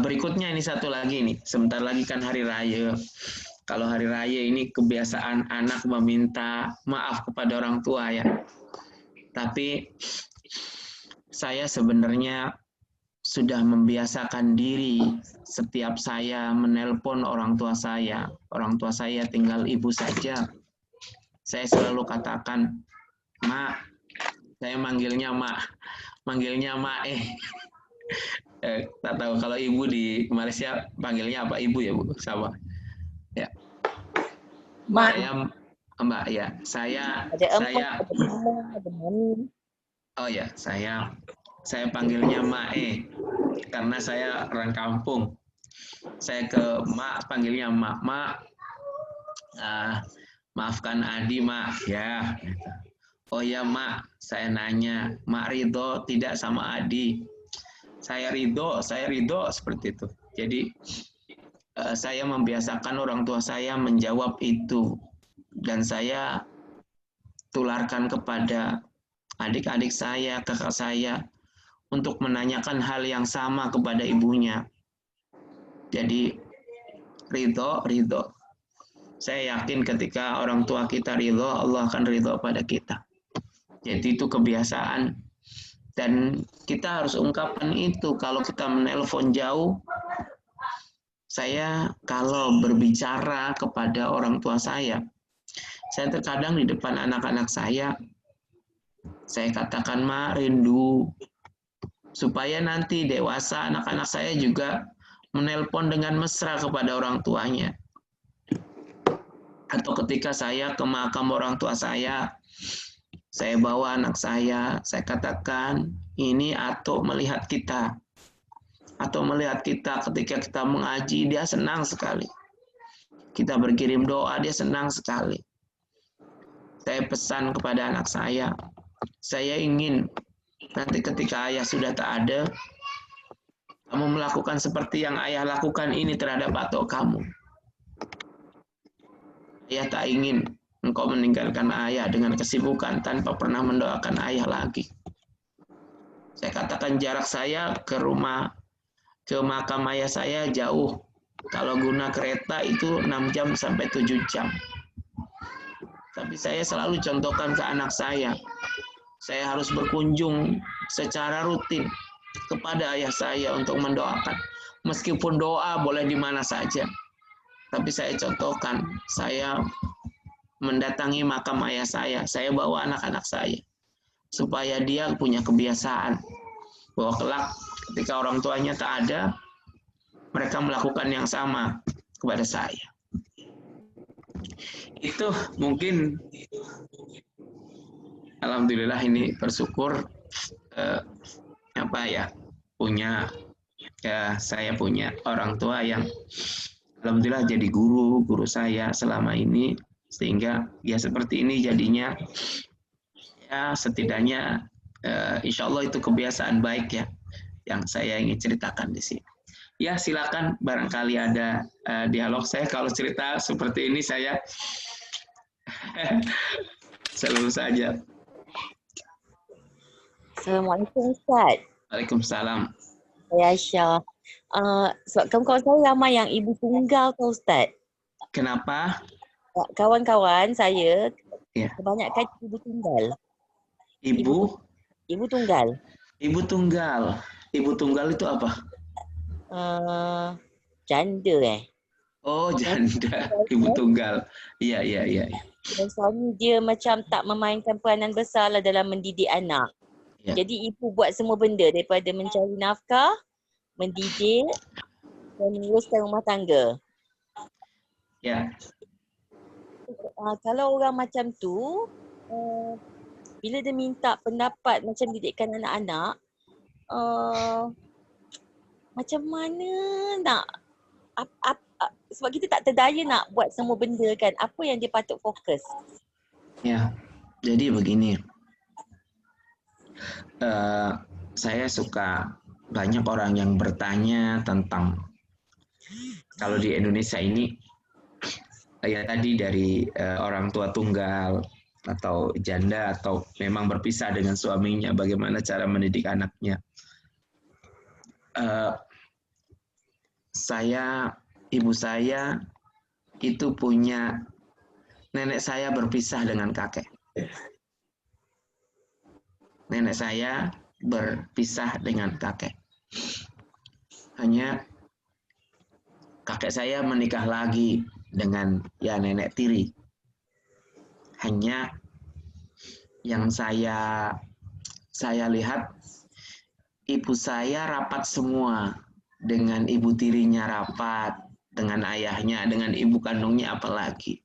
Berikutnya ini satu lagi nih, sebentar lagi kan hari raya. Kalau hari raya ini kebiasaan anak meminta maaf kepada orang tua ya. Tapi saya sebenarnya sudah membiasakan diri setiap saya menelpon orang tua saya tinggal ibu saja. Saya selalu katakan, Mak, saya manggilnya Mak. Tak tahu kalau ibu di Malaysia panggilnya apa ibu ya Bu? Sama. Ya. Mbak ya, saya panggilnya Mae karena saya orang kampung. Saya ke Mak panggilnya Mak. Maafkan Adi Mak ya. Oh ya Mak, saya nanya, Mak ridho tidak sama Adi? Saya ridho seperti itu. Jadi saya membiasakan orang tua saya menjawab itu, dan saya tularkan kepada adik-adik saya, kakak saya, untuk menanyakan hal yang sama kepada ibunya. Jadi ridho. Saya yakin ketika orang tua kita ridho, Allah akan ridho pada kita. Jadi itu kebiasaan, dan kita harus ungkapkan itu. Kalau kita menelpon jauh, saya kalau berbicara kepada orang tua saya terkadang di depan anak-anak saya katakan, Ma, rindu. Supaya nanti dewasa anak-anak saya juga menelpon dengan mesra kepada orang tuanya. Atau ketika saya ke makam orang tua saya bawa anak saya katakan, ini Atok melihat kita. Atau melihat kita ketika kita mengaji, dia senang sekali. Kita berkirim doa, dia senang sekali. saya pesan kepada anak saya ingin nanti ketika ayah sudah tak ada, kamu melakukan seperti yang ayah lakukan ini terhadap atuk kamu. Ayah tak ingin engkau meninggalkan ayah dengan kesibukan tanpa pernah mendoakan ayah lagi. Saya katakan jarak saya ke makam ayah saya jauh. Kalau guna kereta itu 6 jam sampai 7 jam. Tapi saya selalu contohkan ke anak saya harus berkunjung secara rutin kepada ayah saya untuk mendoakan. Meskipun doa boleh di mana saja. Tapi saya contohkan, saya mendatangi makam ayah saya bawa anak-anak saya. Supaya dia punya kebiasaan bahwa kelak ketika orang tuanya tak ada, mereka melakukan yang sama kepada saya. Itu mungkin, alhamdulillah ini bersyukur saya punya orang tua yang alhamdulillah jadi guru saya selama ini, sehingga ya seperti ini jadinya. Ya setidaknya insya Allah itu kebiasaan baik ya yang saya ingin ceritakan di sini. Ya silakan, barangkali ada dialog. Saya kalau cerita seperti ini saya selalu saja. Assalamualaikum Ustaz. Waalaikumsalam. Saya Aisyah. Sebab kawan-kawan saya ramai yang ibu tunggal kan Ustaz. Kenapa? Kawan-kawan saya kebanyakan ibu tunggal. Ibu tunggal. Ibu tunggal. Ibu tunggal itu apa? Janda Oh, janda. Ibu tunggal. Iya. Dan suami dia macam tak memainkan peranan besar lah dalam mendidik anak. Ya. Jadi ibu buat semua benda daripada mencari nafkah, mendidik dan menguruskan rumah tangga. Ya. Kalau orang macam tu, bila dia minta pendapat macam didikan anak-anak, macam mana nak, sebab kita tak terdaya nak buat semua benda kan, apa yang dia patut fokus? Ya, jadi begini, saya suka banyak orang yang bertanya tentang, kalau di Indonesia ini, ya tadi dari orang tua tunggal, atau janda, atau memang berpisah dengan suaminya, bagaimana cara mendidik anaknya. Ibu saya itu punya, nenek saya berpisah dengan kakek. Nenek saya berpisah dengan kakek. Hanya kakek saya menikah lagi dengan nenek tiri. Hanya yang saya lihat, ibu saya rapat semua, dengan ibu tirinya rapat, dengan ayahnya, dengan ibu kandungnya apalagi.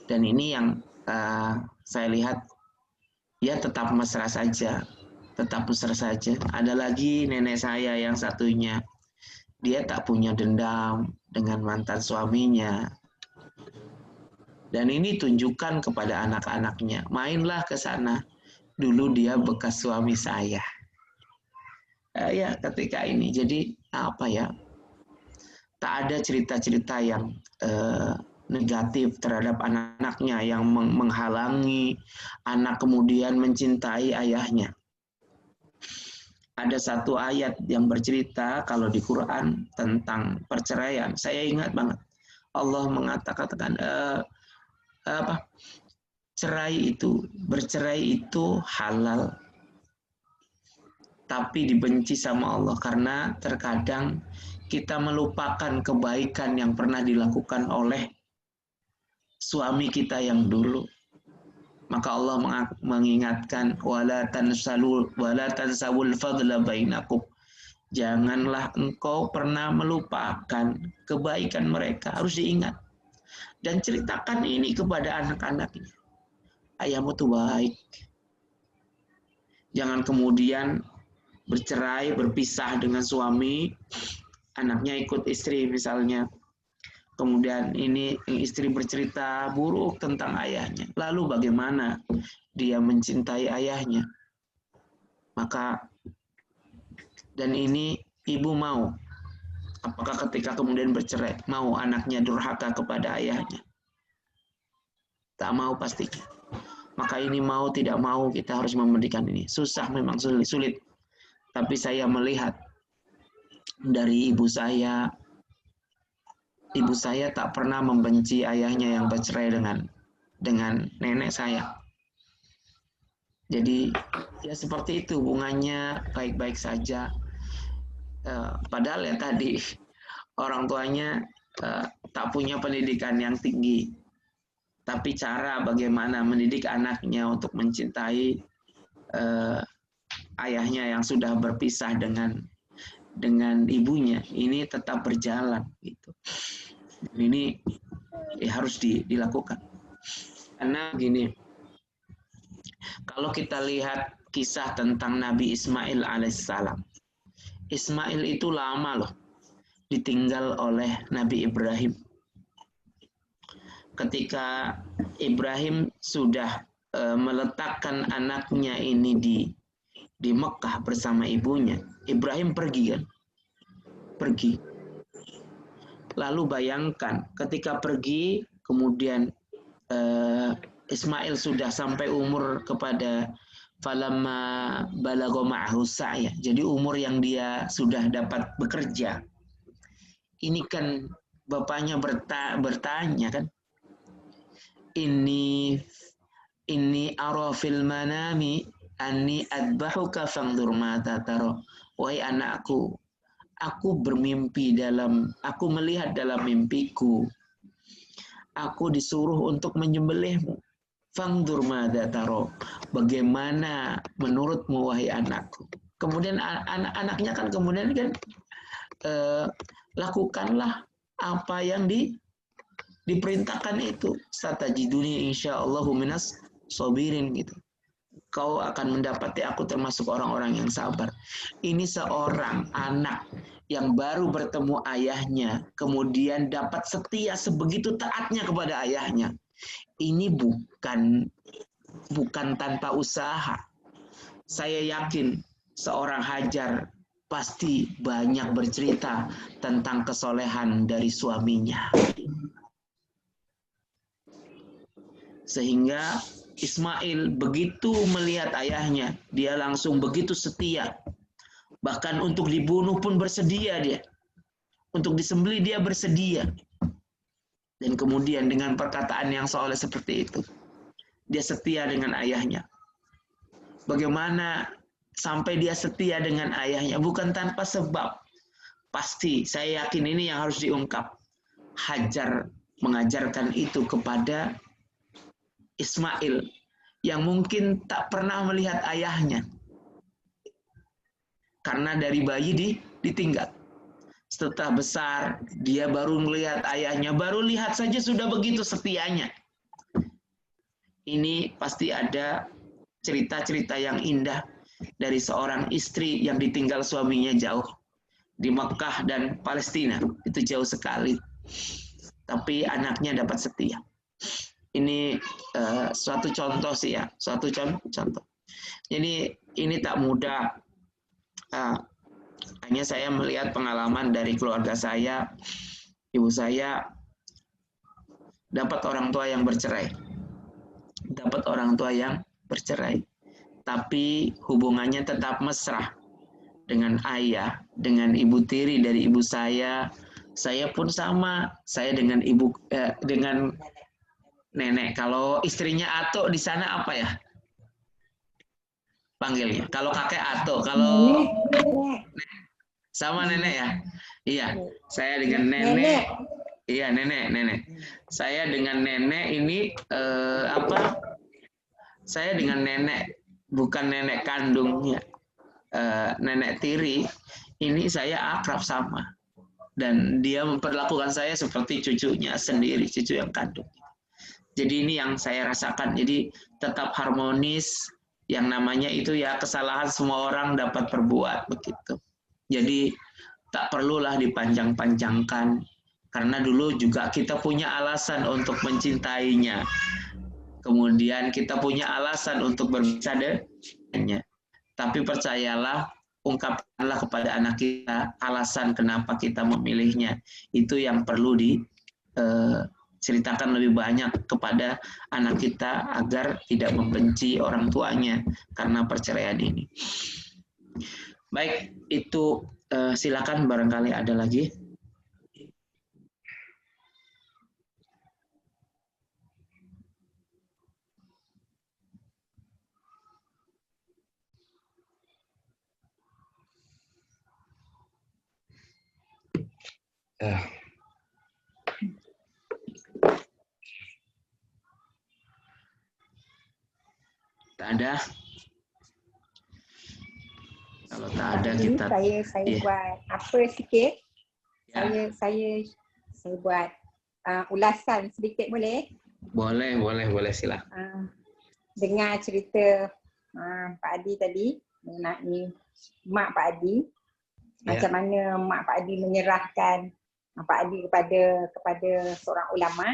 Dan ini yang saya lihat, ya tetap mesra saja, Ada lagi nenek saya yang satunya, dia tak punya dendam dengan mantan suaminya. Dan ini tunjukkan kepada anak-anaknya, mainlah ke sana. Dulu dia bekas suami saya. Ya ketika ini, jadi tak ada cerita-cerita yang negatif terhadap anak-anaknya yang menghalangi anak kemudian mencintai ayahnya. Ada satu ayat yang bercerita kalau di Quran tentang perceraian. Saya ingat banget. Allah mengatakan bercerai itu halal, tapi dibenci sama Allah karena terkadang kita melupakan kebaikan yang pernah dilakukan oleh suami kita yang dulu. Maka Allah mengingatkan, wala tansawul fadla bainakum. Janganlah engkau pernah melupakan kebaikan mereka, harus diingat. Dan ceritakan ini kepada anak-anaknya. Ayahmu tuh baik. Jangan kemudian bercerai, berpisah dengan suami, anaknya ikut istri misalnya. kemudian ini istri bercerita buruk tentang ayahnya. Lalu bagaimana dia mencintai ayahnya? Maka, dan ini ibu mau, apakah ketika kemudian bercerai, mau anaknya durhaka kepada ayahnya? Tak mau pastinya. Maka ini mau tidak mau kita harus memberikan ini. Susah memang, sulit. Tapi saya melihat dari ibu saya tak pernah membenci ayahnya yang bercerai dengan nenek saya. Jadi ya seperti itu, hubungannya baik-baik saja. Padahal ya tadi orang tuanya tak punya pendidikan yang tinggi. Tapi cara bagaimana mendidik anaknya untuk mencintai ayahnya yang sudah berpisah dengan ibunya, ini tetap berjalan gitu. Dan ini harus dilakukan. Karena gini, kalau kita lihat kisah tentang Nabi Ismail alaihissalam, Ismail itu lama loh ditinggal oleh Nabi Ibrahim. Ketika Ibrahim sudah meletakkan anaknya ini di Mekah bersama ibunya, Ibrahim pergi kan? Pergi. Lalu bayangkan ketika pergi, kemudian Ismail sudah sampai umur kepada falamma balagha ma'ahu sa'ya. Jadi umur yang dia sudah dapat bekerja. Ini kan bapaknya bertanya kan, Inni ara fil manami anni adbahuka fangdur mata taro. Wahai anakku, aku melihat dalam mimpiku, aku disuruh untuk menyembelihmu. Fangdur mata taro. Bagaimana menurutmu wahai anakku? Kemudian anaknya kan kemudian kan lakukanlah apa yang diperintahkan itu. Satajiduni insyaallahu minas sabirin gitu. Kau akan mendapati aku termasuk orang-orang yang sabar. Ini seorang anak yang baru bertemu ayahnya, kemudian dapat setia sebegitu taatnya kepada ayahnya. Ini bukan tanpa usaha. Saya yakin seorang Hajar pasti banyak bercerita tentang kesolehan dari suaminya. Sehingga Ismail begitu melihat ayahnya, dia langsung begitu setia. Bahkan untuk dibunuh pun bersedia dia. Untuk disembelih dia bersedia. Dan kemudian dengan perkataan yang soleh seperti itu, dia setia dengan ayahnya. Bagaimana sampai dia setia dengan ayahnya? Bukan tanpa sebab. Pasti, saya yakin ini yang harus diungkap. Hajar mengajarkan itu kepada Ismail yang mungkin tak pernah melihat ayahnya karena dari bayi ditinggal. Setelah besar dia baru melihat ayahnya, baru lihat saja sudah begitu setianya. Ini pasti ada cerita-cerita yang indah dari seorang istri yang ditinggal suaminya jauh di Mekah dan Palestina, itu jauh sekali, tapi anaknya dapat setia. Ini suatu contoh sih ya, suatu contoh. Jadi ini tak mudah. Hanya saya melihat pengalaman dari keluarga saya, ibu saya dapat orang tua yang bercerai, tapi hubungannya tetap mesra dengan ayah, dengan ibu tiri dari ibu saya. Saya pun sama, saya dengan dengan nenek. Kalau istrinya Ato di sana apa ya panggilnya? Kalau kakek Ato, kalau sama nenek ya? Iya, saya dengan nenek. Iya, nenek. Saya dengan nenek ini saya dengan nenek, bukan nenek kandungnya. Nenek tiri ini saya akrab sama. Dan dia memperlakukan saya seperti cucunya sendiri, cucu yang kandung. Jadi ini yang saya rasakan. Jadi tetap harmonis. Yang namanya itu ya kesalahan semua orang dapat perbuat begitu. Jadi tak perlulah dipanjang-panjangkan Karena dulu juga kita punya alasan untuk mencintainya. Kemudian kita punya alasan untuk berpisah dengannya. Tapi percayalah, ungkapkanlah kepada anak kita alasan kenapa kita memilihnya. Itu yang perlu diceritakan lebih banyak kepada anak kita agar tidak membenci orang tuanya karena perceraian ini. Baik, itu silakan barangkali ada lagi. Tak ada. Kalau tak ada kita. Saya buat apa sikit. Ya. Saya buat ulasan sedikit boleh? Boleh silakan. Dengar cerita Pak Adi tadi mengenai mak Pak Adi. Macam mana mak Pak Adi menyerahkan Pak Adi kepada seorang ulama.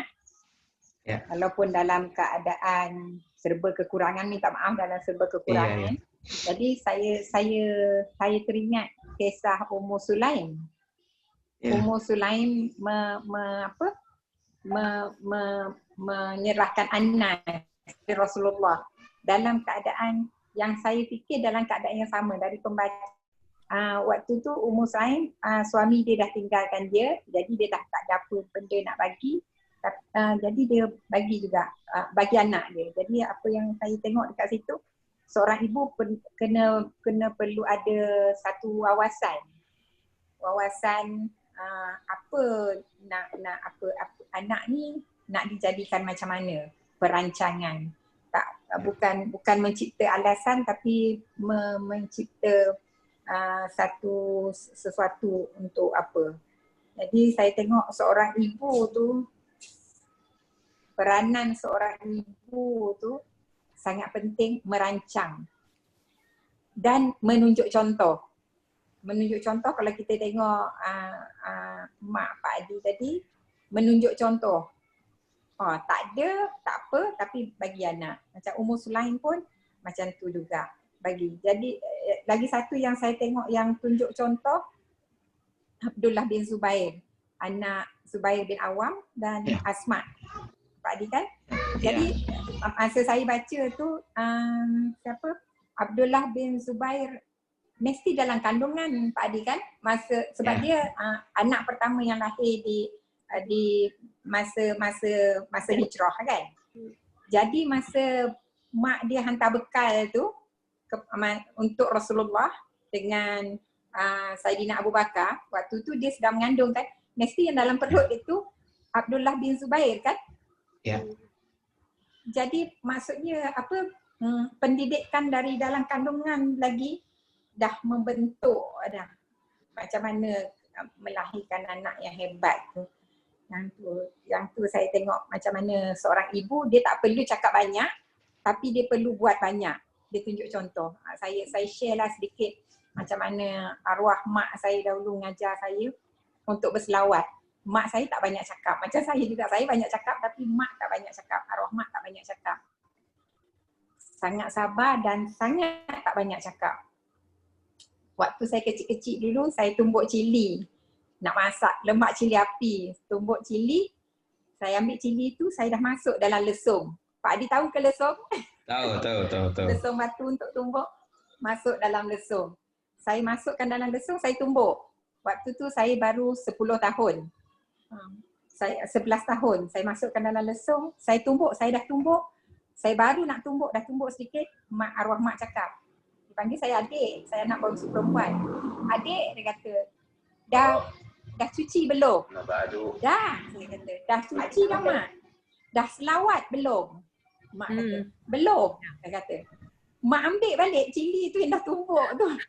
Ya. Walaupun dalam keadaan serba kekurangan, minta maaf dalam serba kekurangan. Jadi saya teringat kisah Ummu Sulaim. Ummu Sulaim menyerahkan anak Rasulullah dalam keadaan yang saya fikir dalam keadaan yang sama dari pembaca. Waktu tu Ummu Sulaim suami dia dah tinggalkan dia, jadi dia dah tak ada apa benda nak bagi. Jadi dia bagi juga bagi anak dia. Jadi apa yang saya tengok dekat situ, seorang ibu kena perlu ada satu wawasan apa apa anak ni nak dijadikan macam mana, perancangan. Bukan mencipta alasan tapi mencipta sesuatu untuk apa. Jadi saya tengok seorang ibu tu, peranan seorang ibu tu sangat penting, merancang dan menunjuk contoh. Menunjuk contoh kalau kita tengok mak Pak Adi tadi, menunjuk contoh. Tak ada, tak apa, tapi bagi anak. Macam Ummu Sulaim pun macam tu juga bagi. Jadi lagi satu yang saya tengok yang tunjuk contoh, Abdullah bin Zubair, anak Zubair bin Awam dan Asma. Pak Adi kan? Jadi masa saya baca tu Abdullah bin Zubair mesti dalam kandungan Pak Adi kan? Sebab dia anak pertama yang lahir di masa hijrah kan? Jadi masa mak dia hantar bekal tu untuk Rasulullah dengan Saidina Abu Bakar, waktu tu dia sedang mengandung kan? Mesti yang dalam perut itu Abdullah bin Zubair kan? Ya. Jadi maksudnya pendidikan dari dalam kandungan lagi dah membentuk dah macam mana melahirkan anak yang hebat tu. Yang tu saya tengok macam mana seorang ibu dia tak perlu cakap banyak tapi dia perlu buat banyak. Dia tunjuk contoh. Saya share lah sedikit macam mana arwah mak saya dahulu mengajar saya untuk berselawat. Mak saya tak banyak cakap. Macam saya juga, saya banyak cakap tapi mak tak banyak cakap. Arwah mak tak banyak cakap. Sangat sabar dan sangat tak banyak cakap. Waktu saya kecil-kecil dulu, saya tumbuk cili. Nak masak lemak cili api. Tumbuk cili, saya ambil cili tu, saya dah masuk dalam lesung. Pak Adi tahu ke lesung? Tahu. Lesung batu untuk tumbuk, masuk dalam lesung. Saya masukkan dalam lesung, saya tumbuk. Waktu tu saya baru 10 tahun. Saya 11 tahun saya masukkan dalam lesung, saya tumbuk, saya dah tumbuk. Saya baru nak tumbuk, dah tumbuk sedikit, arwah mak cakap. Dia panggil saya adik, saya anak bangsa perempuan. Adik, dia kata, dah cuci belum? Dah, saya kata, dah cuci dah mak? Dah selawat belum? Mak kata, belum, dia kata. Mak ambil balik cili tu yang dah tumbuk tu.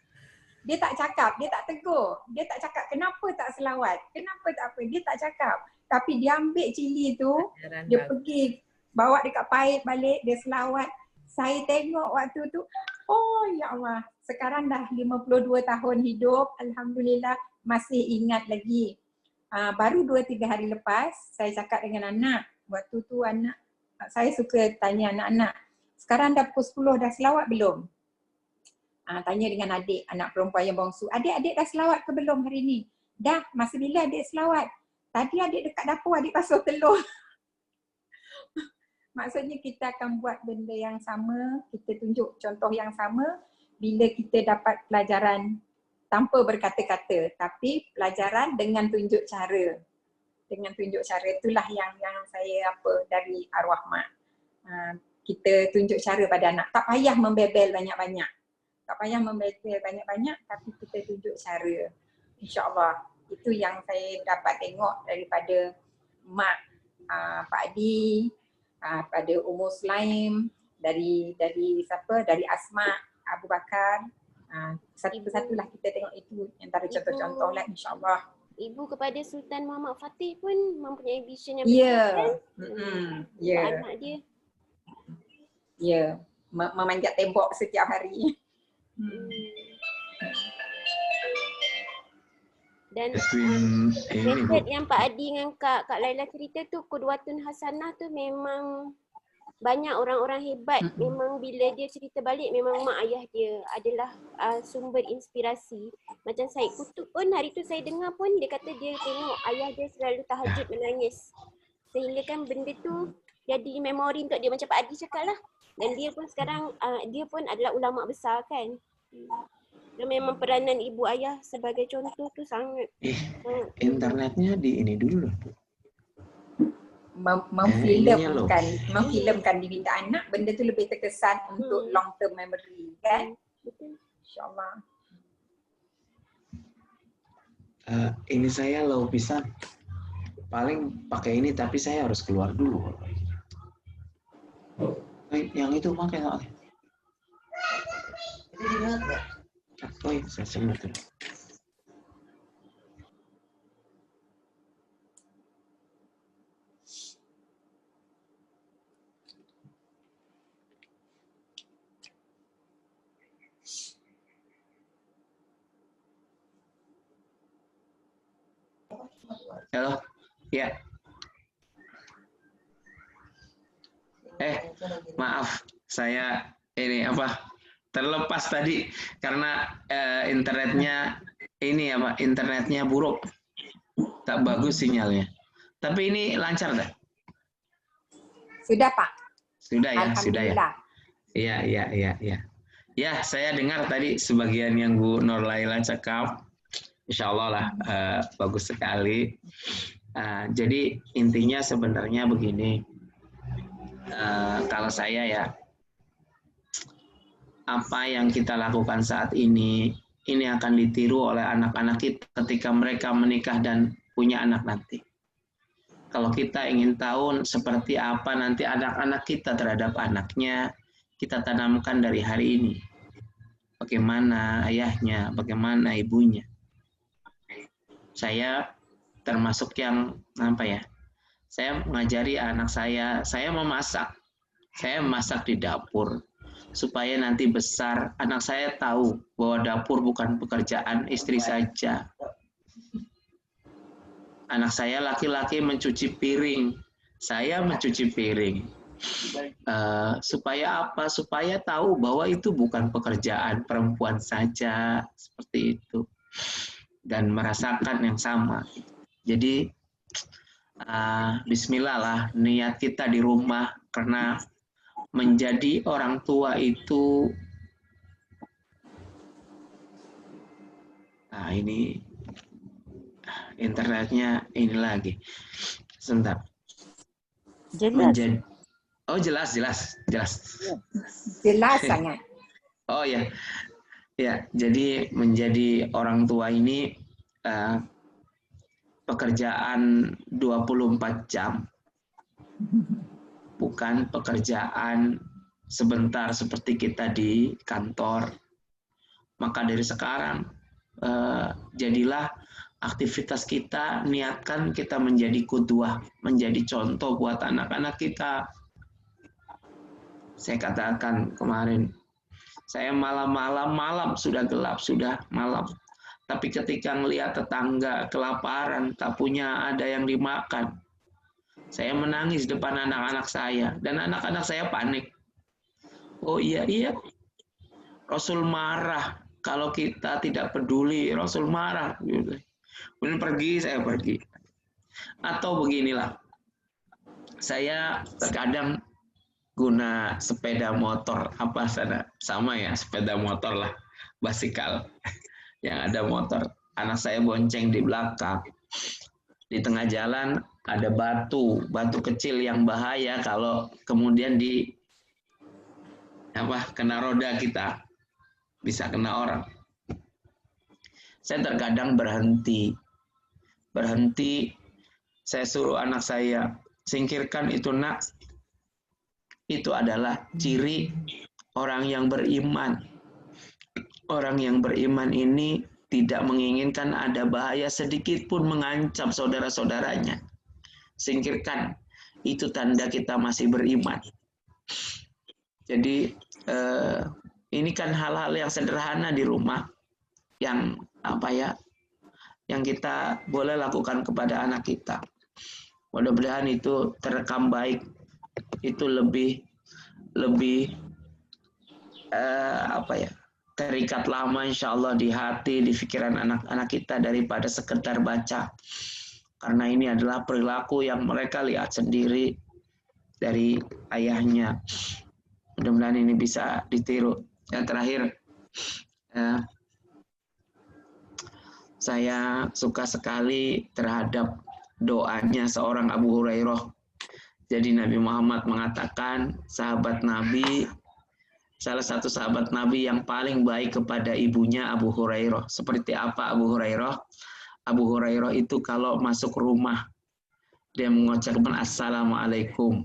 Dia tak cakap, dia tak tegur. Dia tak cakap kenapa tak selawat, kenapa tak apa. Dia tak cakap. Tapi dia ambil cili tu, dia pergi bawa dekat paip balik, dia selawat. Saya tengok waktu tu, oh ya Allah. Sekarang dah 52 tahun hidup, Alhamdulillah masih ingat lagi baru 2-3 hari lepas saya cakap dengan anak. Waktu tu anak, saya suka tanya anak-anak, sekarang dah pukul 10 dah selawat belum? Tanya dengan adik, anak perempuan yang bongsu, adik dah selawat ke belum hari ni? Dah, masa bila adik selawat? Tadi adik dekat dapur, adik basuh telur. Maksudnya kita akan buat benda yang sama, kita tunjuk contoh yang sama bila kita dapat pelajaran tanpa berkata-kata, tapi pelajaran dengan tunjuk cara. Dengan tunjuk cara, itulah yang saya dari arwah mak. Kita tunjuk cara pada anak, tak payah membebel banyak-banyak. Tak payah membebel banyak-banyak, tapi kita tunjuk cara. InsyaAllah, itu yang saya dapat tengok daripada mak Pak Adi, pada Umur Sulaim, dari siapa? Dari Asma Abu Bakar. Satu persatulah kita tengok itu antara contoh-contoh lah, insyaAllah. Ibu kepada Sultan Muhammad Fatih pun mempunyai vision yang besar kan? Anak dia. Memanjat tembok setiap hari. Dan method yang Pak Adi dengan Kak Laila cerita tu, Qudwatun Hasanah tu memang banyak orang-orang hebat. Memang bila dia cerita balik, memang mak ayah dia adalah sumber inspirasi. Macam Syed Qutub pun hari tu saya dengar pun dia kata dia tengok ayah dia selalu tahajud menangis. Sehingga kan benda tu jadi memori untuk dia, macam Pak Adi cakap lah. Dan dia pun sekarang, dia pun adalah ulama besar kan. Dan memang peranan ibu ayah sebagai contoh tu sangat. Internetnya di ini dulu loh. Memfilmkan di minda anak, benda tu lebih terkesan untuk long term memory kan. Betul. InsyaAllah. Ini saya low pisan. Paling pakai ini tapi saya harus keluar dulu. Yang itu pakai soalnya. Oh iya, saya semut dulu. Halo, ya. Maaf, saya ini terlepas tadi karena internetnya buruk, tak bagus sinyalnya. Tapi ini lancar dah. Sudah Pak. Sudah ya, sudah ya. Iya. Ya, saya dengar tadi sebagian yang Bu Nur Laila cakap. Insya Allah lah, bagus sekali. Jadi intinya sebenarnya begini, kalau saya ya, apa yang kita lakukan saat ini akan ditiru oleh anak-anak kita ketika mereka menikah dan punya anak nanti. Kalau kita ingin tahu seperti apa nanti anak-anak kita terhadap anaknya, kita tanamkan dari hari ini. Bagaimana ayahnya, bagaimana ibunya. Saya termasuk yang saya mengajari anak saya memasak. Saya memasak di dapur. Supaya nanti besar anak saya tahu bahwa dapur bukan pekerjaan istri saja. Anak saya laki-laki mencuci piring, saya mencuci piring. Supaya apa? Supaya tahu bahwa itu bukan pekerjaan perempuan saja, seperti itu. Dan merasakan yang sama. Jadi bismillah lah niat kita di rumah, karena menjadi orang tua itu ini internetnya ini lagi. Sebentar. Jelas. Jelas sangat. Oh ya. Ya, jadi menjadi orang tua ini pekerjaan 24 jam. Bukan pekerjaan sebentar seperti kita di kantor. Maka dari sekarang, jadilah aktivitas kita, niatkan kita menjadi qudwah, menjadi contoh buat anak-anak kita. Saya katakan kemarin, saya malam sudah gelap, sudah malam. Tapi ketika melihat tetangga kelaparan, tak punya ada yang dimakan, saya menangis depan anak-anak saya. Dan anak-anak saya panik. Oh iya, Rasul marah kalau kita tidak peduli. Rasul marah. Kemudian saya pergi. Atau beginilah, saya terkadang guna sepeda motor. Apa sana? Sama ya, sepeda motor lah. Basikal. Yang ada motor. Anak saya bonceng di belakang. Di tengah jalan ada batu kecil yang bahaya kalau kemudian kena roda kita, bisa kena orang. Saya terkadang berhenti, saya suruh anak saya, singkirkan itu nak, itu adalah ciri orang yang beriman. Orang yang beriman ini tidak menginginkan ada bahaya sedikit pun mengancam saudara-saudaranya. Singkirkan, itu tanda kita masih beriman. Jadi ini kan hal-hal yang sederhana di rumah yang yang kita boleh lakukan kepada anak kita. Mudah-mudahan itu terekam baik, itu lebih terikat lama insya Allah di hati, di pikiran anak-anak kita daripada sekedar baca. Karena ini adalah perilaku yang mereka lihat sendiri dari ayahnya. Mudah-mudahan ini bisa ditiru. Yang terakhir, saya suka sekali terhadap doanya seorang Abu Hurairah. Jadi Nabi Muhammad mengatakan, salah satu sahabat Nabi yang paling baik kepada ibunya Abu Hurairah. Seperti apa Abu Hurairah? Abu Hurairah itu kalau masuk rumah, dia mengucapkan Assalamualaikum.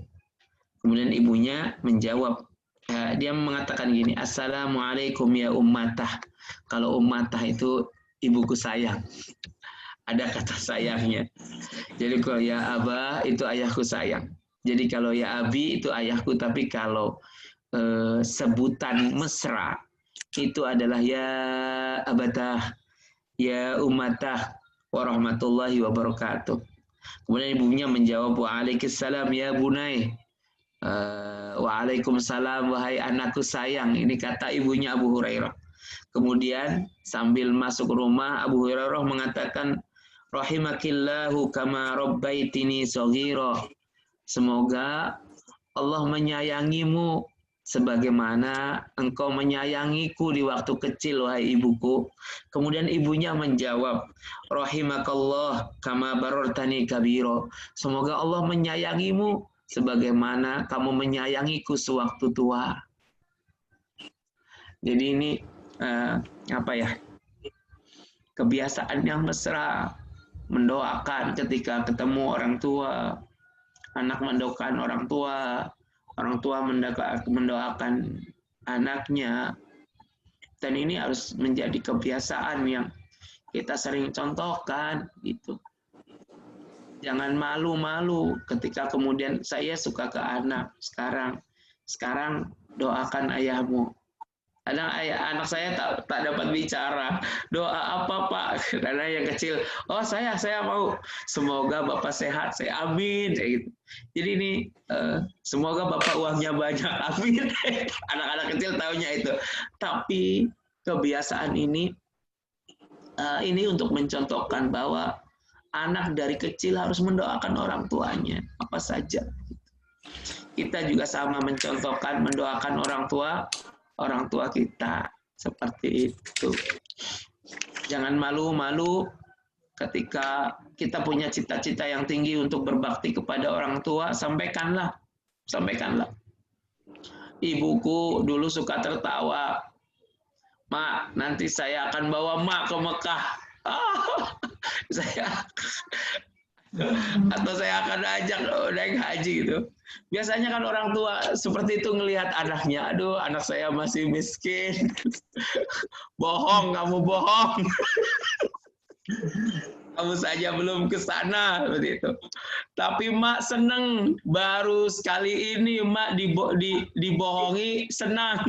Kemudian ibunya menjawab, dia mengatakan gini, Assalamualaikum ya ummatah. Kalau ummatah itu ibuku sayang. Ada kata sayangnya. Jadi kalau ya abah itu ayahku sayang. Jadi kalau ya abi itu ayahku, tapi kalau sebutan mesra itu adalah ya abatah, ya ummatah warahmatullahi wabarakatuh. Kemudian ibunya menjawab waalaikumsalam ya bunai. Waalaikumsalam wahai anakku sayang. Ini kata ibunya Abu Hurairah. Kemudian sambil masuk rumah Abu Hurairah mengatakan rahimakillahu kama rabbaitini shaghira. Semoga Allah menyayangimu sebagaimana engkau menyayangiku di waktu kecil, wahai ibuku. Kemudian ibunya menjawab, rahimakallah kama barartani kabiro. Semoga Allah menyayangimu sebagaimana kamu menyayangiku sewaktu tua. Jadi ini kebiasaan yang mesra, mendoakan ketika ketemu orang tua, anak mendoakan orang tua mendoakan anaknya. Dan ini harus menjadi kebiasaan yang kita sering contohkan gitu. Jangan malu-malu ketika kemudian saya suka ke anak, sekarang doakan ayahmu. Kadang anak saya tak dapat bicara. Doa apa Pak? Karena yang kecil, oh saya mau. Semoga Bapak sehat. Saya amin. Gitu. Jadi ini semoga Bapak uangnya banyak. Amin. Anak-anak kecil taunya itu. Tapi kebiasaan ini untuk mencontohkan bahwa anak dari kecil harus mendoakan orang tuanya. Apa saja. Kita juga sama mencontohkan, mendoakan orang tua kita seperti itu. Jangan malu-malu ketika kita punya cita-cita yang tinggi untuk berbakti kepada orang tua, sampaikanlah. Ibuku dulu suka tertawa, Mak, nanti saya akan bawa Mak ke Mekah. Atau saya akan ajak naik haji gitu. Biasanya kan orang tua seperti itu ngelihat anaknya, aduh anak saya masih miskin. Bohong, kamu bohong. Kamu saja belum ke sana seperti itu. Tapi Mak senang, baru sekali ini Mak dibohongi senang.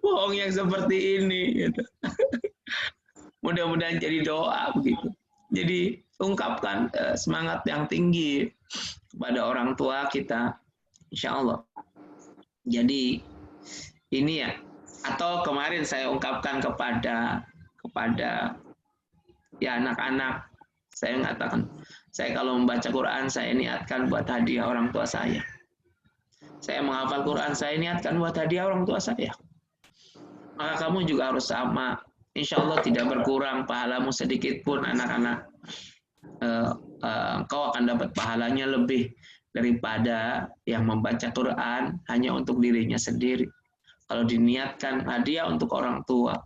Bohong yang seperti ini gitu. Mudah-mudahan jadi doa begitu. Jadi ungkapkan semangat yang tinggi kepada orang tua kita, insya Allah. Jadi ini ya, atau kemarin saya ungkapkan kepada ya anak-anak, saya mengatakan, saya kalau membaca Quran saya niatkan buat hadiah orang tua saya. Saya menghafal Quran saya niatkan buat hadiah orang tua saya. Maka kamu juga harus sama. Insya Allah tidak berkurang pahalamu sedikit pun anak-anak. Kau akan dapat pahalanya lebih daripada yang membaca Quran hanya untuk dirinya sendiri. Kalau diniatkan hadiah untuk orang tua,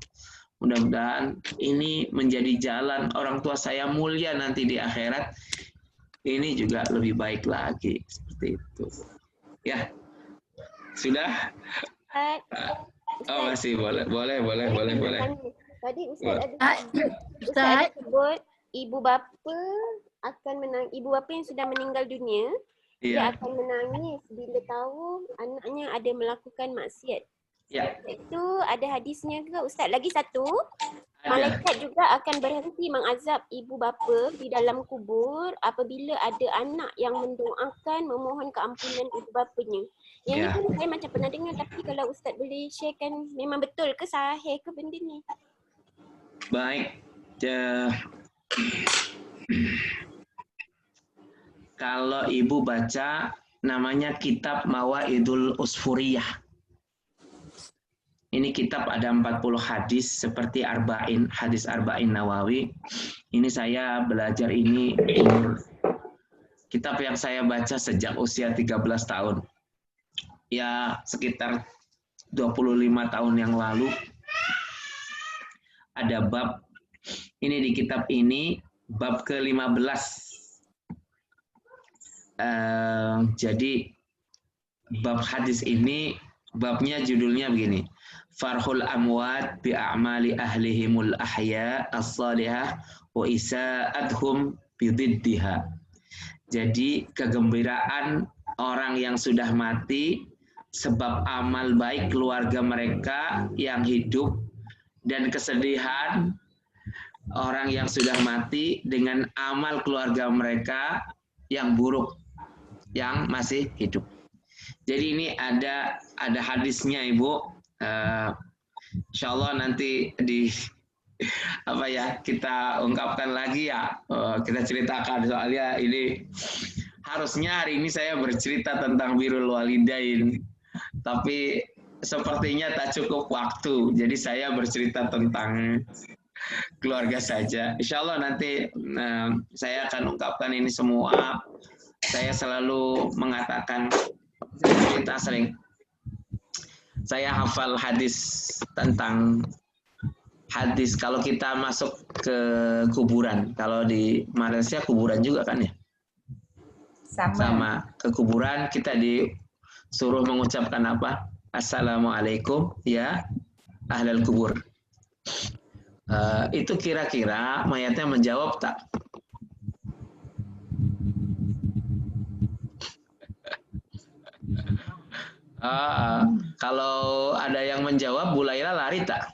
mudah-mudahan ini menjadi jalan orang tua saya mulia nanti di akhirat. Ini juga lebih baik lagi seperti itu. Ya, sudah. Oh masih boleh. Tadi Ustaz sebut ibu bapa akan ibu bapa yang sudah meninggal dunia, dia akan menangis bila tahu anaknya ada melakukan maksiat. Itu ada hadisnya ke Ustaz? Lagi satu, malaikat juga akan berhenti mengazab ibu bapa di dalam kubur apabila ada anak yang mendoakan memohon keampunan ibu bapanya. Yang ni pun saya macam pernah dengar, tapi kalau Ustaz boleh sharekan, memang betul ke, sahih ke benda ni? Baik. Kalau ibu baca namanya kitab Mawaidul Usfuriyah. Ini kitab ada 40 hadis seperti hadis Arba'in Nawawi. Ini saya belajar ini kitab yang saya baca sejak usia 13 tahun. Ya sekitar 25 tahun yang lalu. Ada bab, ini di kitab ini, bab ke-15. Jadi, bab hadis ini, babnya judulnya begini. Farhul amwat bi'a'mali ahlihimul ahya as-salihah wa isa'adhum bididdiha. Jadi, kegembiraan orang yang sudah mati sebab amal baik keluarga mereka yang hidup, dan kesedihan orang yang sudah mati dengan amal keluarga mereka yang buruk, yang masih hidup. Jadi ini ada hadisnya Ibu. Insya Allah nanti kita ungkapkan lagi ya, kita ceritakan, soalnya ini harusnya hari ini saya bercerita tentang birrul walidain, tapi sepertinya tak cukup waktu, jadi saya bercerita tentang keluarga saja. Insya Allah nanti saya akan ungkapkan ini semua. Saya selalu mengatakan, cerita sering, saya hafal hadis tentang hadis kalau kita masuk ke kuburan. Kalau di Malaysia kuburan juga kan ya? Sama ke kuburan kita disuruh mengucapkan apa? Assalamualaikum ya ahlal kubur. Itu kira-kira mayatnya menjawab tak? Kalau ada yang menjawab, Bu Laila lari tak?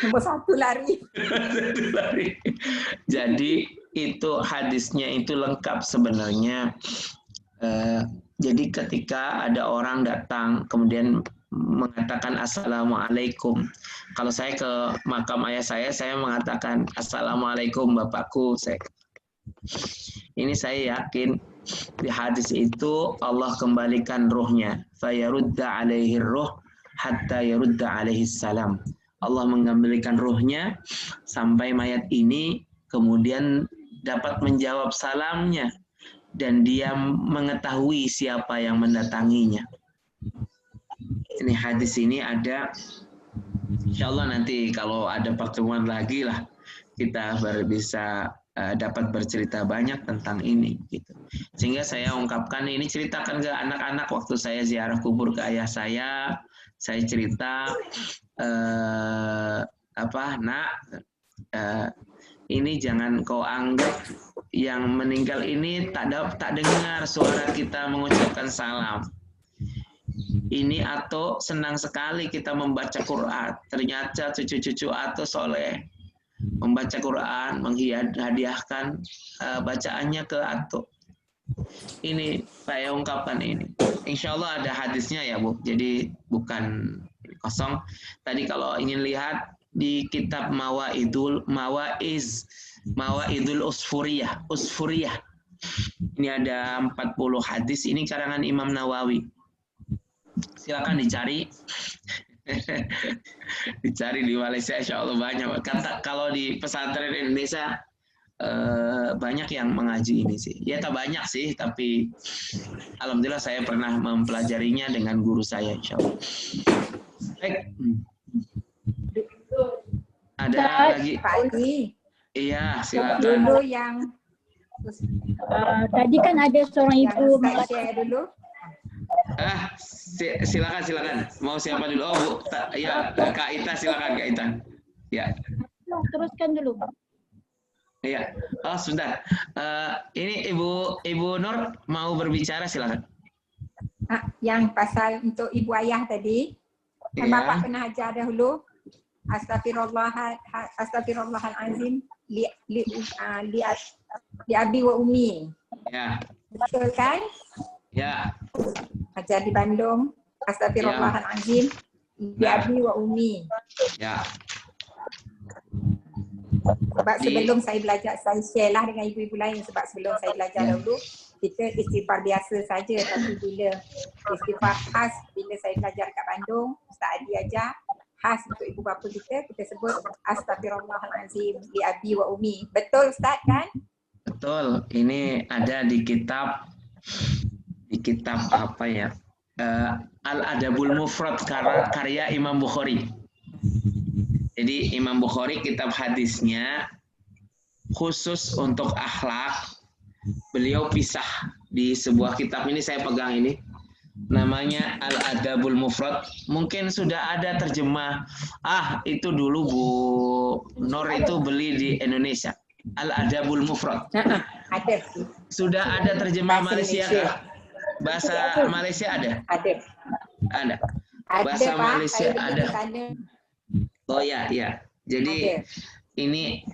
Nomor satu lari. Jadi itu hadisnya itu lengkap sebenarnya. Jadi ketika ada orang datang kemudian mengatakan Assalamualaikum. Kalau saya ke makam ayah saya mengatakan Assalamualaikum Bapakku. Ini saya yakin di hadis itu Allah kembalikan ruhnya. Fayarudda alaihi ruh hatta yarudda alaihi salam. Allah mengembalikan ruhnya sampai mayat ini kemudian dapat menjawab salamnya dan dia mengetahui siapa yang mendatanginya. Ini hadis ini ada, insya Allah nanti kalau ada pertemuan lagi lah kita bisa dapat bercerita banyak tentang ini gitu. Sehingga saya ungkapkan ini, ceritakan ke anak-anak waktu saya ziarah kubur ke ayah saya cerita ini jangan kau anggap yang meninggal ini tak dengar suara kita mengucapkan salam. ini Ato senang sekali kita membaca Quran. Ternyata cucu-cucu Ato soleh. Membaca Quran, menghadiahkan bacaannya ke Ato. Ini saya ungkapkan ini. Insya Allah ada hadisnya ya Bu. Jadi bukan kosong. Tadi kalau ingin lihat di kitab Mawaidul Usfuriyah. Ini ada 40 hadis. Ini karangan Imam Nawawi. Silakan dicari. Dicari di Malaysia, insya Allah banyak. Kalau di pesantren Indonesia banyak yang mengaji ini sih. Ya tak banyak sih, tapi alhamdulillah saya pernah mempelajarinya dengan guru saya, insya Allah. Baik. Ada lagi? Pak Adi. Iya, silakan. Dulu yang tadi kan ada seorang ibu share dulu. Silakan. Mau siapa dulu? Oh, Bu. Ya, Kak Ita, silakan Kak Ita. Ya. Teruskan dulu. Iya. Oh, sebentar. Ini Ibu Nur mau berbicara, silakan. Yang pasal untuk ibu ayah tadi. Kan Bapak pernah ajar dahulu. Astaghfirullahalazim li abi wa umi. Ya. Betul kan? Ya. Ajar di Bandung. Astaghfirullahalazim li abi wa umi. Ya. Sebab sebelum saya belajar, saya share lah dengan ibu-ibu lain. Sebab sebelum saya belajar dahulu, kita istighfar biasa saja. Tapi bila istighfar khas, bila saya belajar kat Bandung, Ustaz Adi ajar, khas untuk ibu bapa kita sebut Astaghfirullahalazim li abi wa umi. Betul Ustaz kan? Betul. Ini ada di kitab apa ya? Al-Adabul Mufrad karya Imam Bukhari. Jadi Imam Bukhari kitab hadisnya khusus untuk akhlak. Beliau pisah di sebuah kitab ini, saya pegang ini. Namanya Al-Adabul Mufrad. Mungkin sudah ada terjemah. Itu dulu Bu Nur itu beli di Indonesia. Al-Adabul Mufrad. Ada. Sudah ada terjemah Malaysia kah? Bahasa Malaysia ada? Ada. Bahasa Malaysia ada. Oh ya. Jadi ini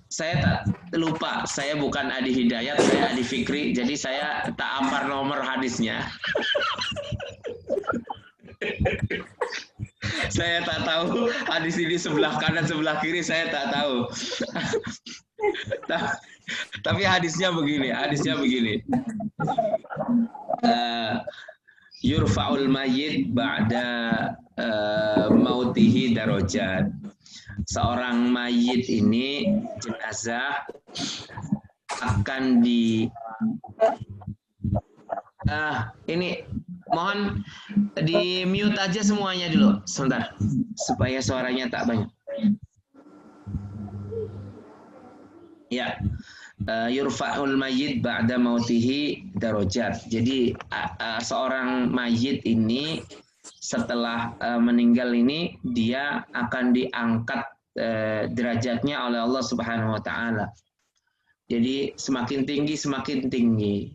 saya tak lupa, saya bukan Adi Hidayat, saya Adi Fikri, jadi saya tak hafal nomor hadisnya. Saya tak tahu hadis ini sebelah kanan sebelah kiri, saya tak tahu. Tapi hadisnya begini. Yurfa'ul mayyit ba'da mautihi darajat. Seorang mayit ini, jenazah, akan ini mohon di mute aja semuanya dulu sebentar supaya suaranya tak banyak. Ya. Yurfa'ul mayyit ba'da mautihi darajat. Jadi seorang mayit ini setelah meninggal ini dia akan diangkat derajatnya oleh Allah Subhanahu wa taala. Jadi semakin tinggi.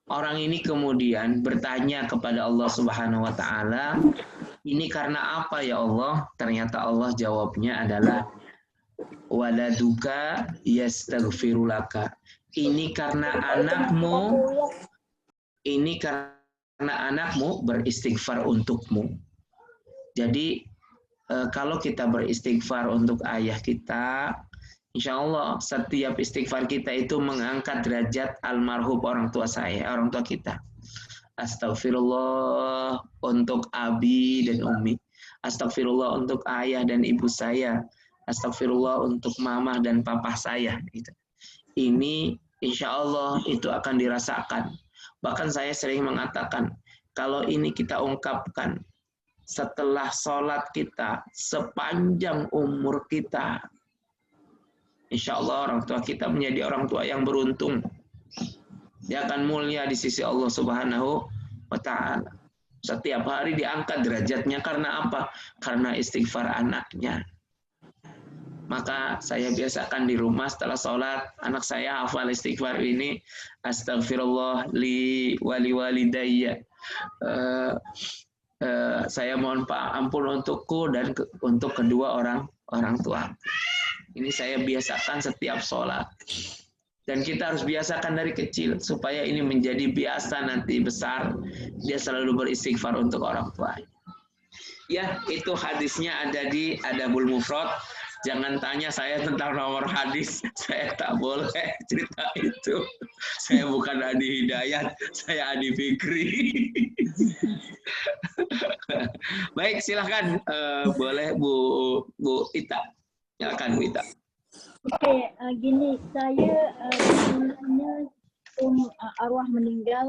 Orang ini kemudian bertanya kepada Allah Subhanahu wa taala, "Ini karena apa ya Allah?" Ternyata Allah jawabnya adalah waladuka yastaghfirulaka. Ini karena anakmu beristighfar untukmu. Jadi kalau kita beristighfar untuk ayah kita, insya Allah setiap istighfar kita itu mengangkat derajat almarhum orang tua kita. Astagfirullah untuk abi dan umi. Astagfirullah untuk ayah dan ibu saya. Astagfirullah untuk mama dan papa saya. Ini insya Allah itu akan dirasakan. Bahkan saya sering mengatakan, kalau ini kita ungkapkan setelah sholat kita, sepanjang umur kita, insya Allah orang tua kita menjadi orang tua yang beruntung. Dia akan mulia di sisi Allah Subhanahu wa ta'ala. Setiap hari diangkat derajatnya karena apa? Karena istighfar anaknya. Maka saya biasakan di rumah setelah sholat, anak saya hafal istighfar ini, astagfirullah li wali walidayya saya mohon ampun untukku dan untuk kedua orang tua. Ini saya biasakan setiap sholat. Dan kita harus biasakan dari kecil supaya ini menjadi biasa nanti besar dia selalu beristighfar untuk orang tua. Ya, itu hadisnya ada di Adabul Mufrad. Jangan tanya saya tentang nomor hadis, saya tak boleh cerita itu. Saya bukan Adi Hidayat, saya Adi Fikri. Baik, silahkan boleh Bu Ita. Silakan Bu Ita. Okey, gini, saya sebenarnya arwah meninggal,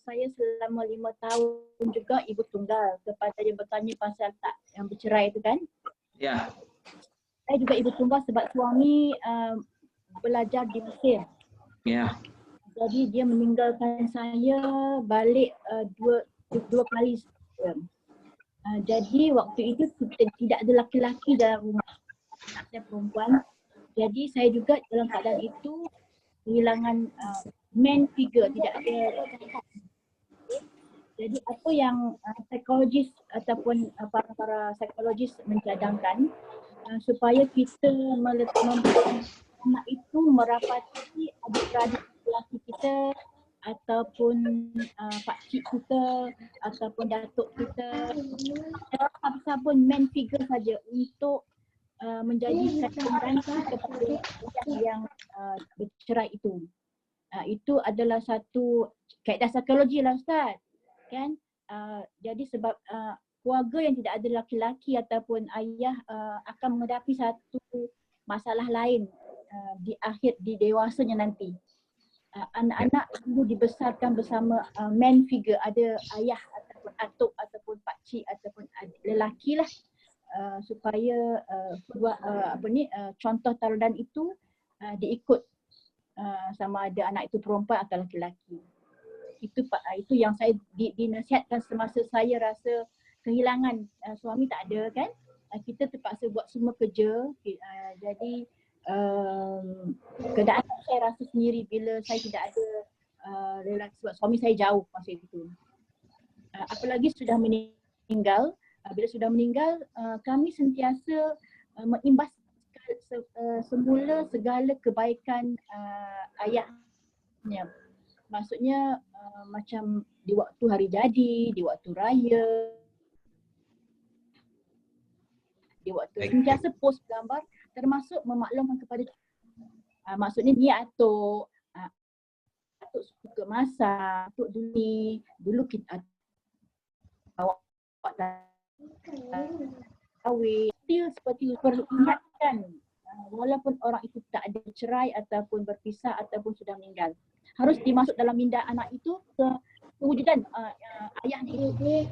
saya selama 5 tahun juga ibu tunggal. Kepada yang bertanya pasal tak yang bercerai itu kan? Ya. Saya juga ibu tunggal sebab suami belajar di Mesir. Ya. Jadi dia meninggalkan saya balik dua kali. Jadi waktu itu tidak ada laki-laki dalam rumah, ada perempuan. Jadi saya juga dalam keadaan itu kehilangan man figure, tidak ada. Jadi apa yang psikologis ataupun para psikologis mencadangkan supaya kita membuat anak itu merapati adik-beradik lelaki kita ataupun pakcik kita ataupun datuk kita, apa-apa pun man figure saja untuk menjadi ganti kepada yang bercerai itu. Itu adalah satu kaedah psikologi lah Ustaz, kan? Jadi sebab keluarga yang tidak ada laki-laki ataupun ayah akan menghadapi satu masalah lain di dewasanya nanti. Anak-anak dulu dibesarkan bersama man figure, ada ayah ataupun atuk ataupun pakcik ataupun lelaki lah. Supaya contoh tauladan itu diikut sama ada anak itu perempuan atau lelaki. Itu yang saya dinasihatkan semasa saya rasa kehilangan suami tak ada kan. Kita terpaksa buat semua kerja. Jadi keadaan saya rasa sendiri bila saya tidak ada lelaki sebab suami saya jauh masa itu. Apalagi sudah meninggal. Bila sudah meninggal, kami sentiasa mengimbas semula segala kebaikan ayahnya. Maksudnya macam di waktu hari jadi, di waktu raya, di waktu sentiasa post gambar termasuk memaklumkan kepada maksudnya ni atuk suka masak, atuk dulu kita awak kahwin, seperti peringatkan walaupun orang itu tak ada cerai ataupun berpisah ataupun sudah meninggal. Harus dimasuk dalam minda anak itu kewujudan ayahnya itu.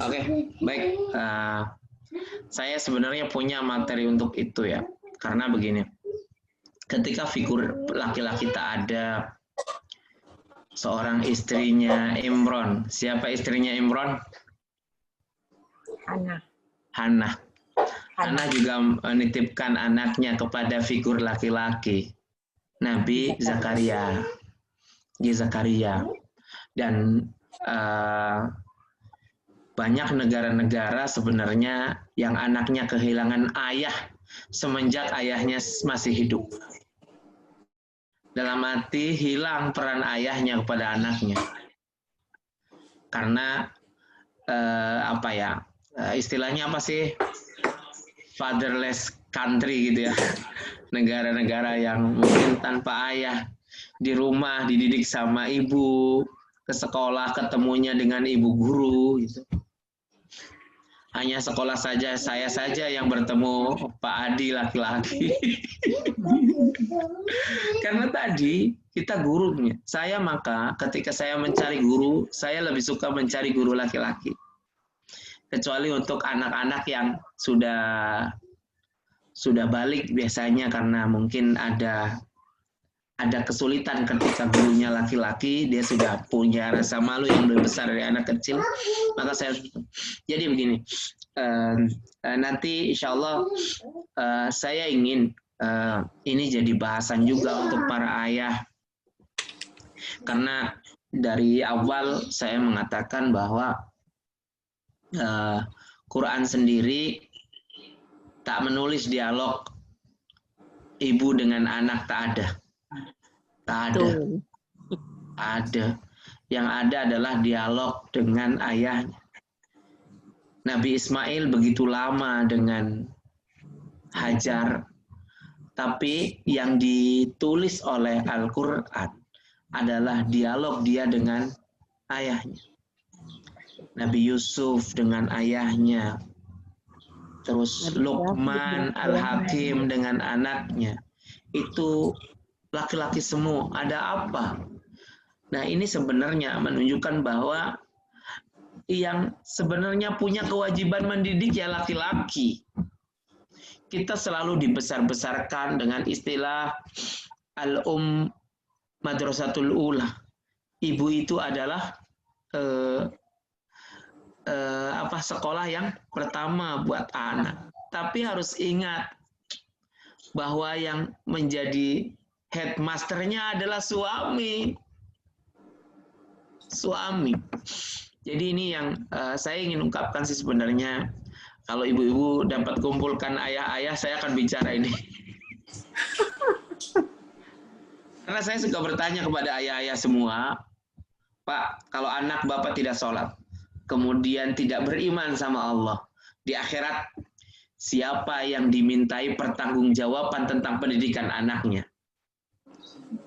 Oke, baik. Saya sebenarnya punya materi untuk itu ya. Karena begini, ketika figur laki-laki tak ada, seorang istrinya Imron. Siapa istrinya Imron? Hannah. Hannah juga menitipkan anaknya kepada figur laki-laki, Nabi Zakaria. Dan banyak negara-negara sebenarnya yang anaknya kehilangan ayah semenjak ayahnya masih hidup. Dalam arti hilang peran ayahnya kepada anaknya. Karena istilahnya apa sih? Fatherless country gitu ya. Negara-negara yang mungkin tanpa ayah, di rumah dididik sama ibu, ke sekolah ketemunya dengan ibu guru gitu. Hanya sekolah saja, saya saja yang bertemu Pak Adi laki-laki. Karena tadi kita gurunya. Maka ketika saya mencari guru, saya lebih suka mencari guru laki-laki. Kecuali untuk anak-anak yang sudah balik biasanya karena mungkin ada kesulitan ketika gurunya laki-laki, dia sudah punya rasa malu yang lebih besar dari anak kecil, maka saya jadi begini, nanti insya Allah saya ingin ini jadi bahasan juga untuk para ayah, karena dari awal saya mengatakan bahwa Quran sendiri tak menulis dialog ibu dengan anak, tak ada. Ada. Yang ada adalah dialog dengan ayahnya. Nabi Ismail begitu lama dengan Hajar, tapi yang ditulis oleh Al-Quran adalah dialog dia dengan ayahnya. Nabi Yusuf dengan ayahnya, terus Luqman Al-Hakim dengan anaknya. Itu laki-laki semua. Ada apa? Nah, ini sebenarnya menunjukkan bahwa yang sebenarnya punya kewajiban mendidik ya laki-laki. Kita selalu dibesar-besarkan dengan istilah madrasatul ula. Ibu itu adalah sekolah yang pertama buat anak. Tapi harus ingat bahwa yang menjadi headmasternya adalah suami. Jadi ini yang saya ingin ungkapkan sih sebenarnya. Kalau ibu-ibu dapat kumpulkan ayah-ayah, saya akan bicara ini. Karena saya suka bertanya kepada ayah-ayah semua, Pak, kalau anak Bapak tidak sholat, kemudian tidak beriman sama Allah, di akhirat siapa yang dimintai pertanggungjawaban tentang pendidikan anaknya?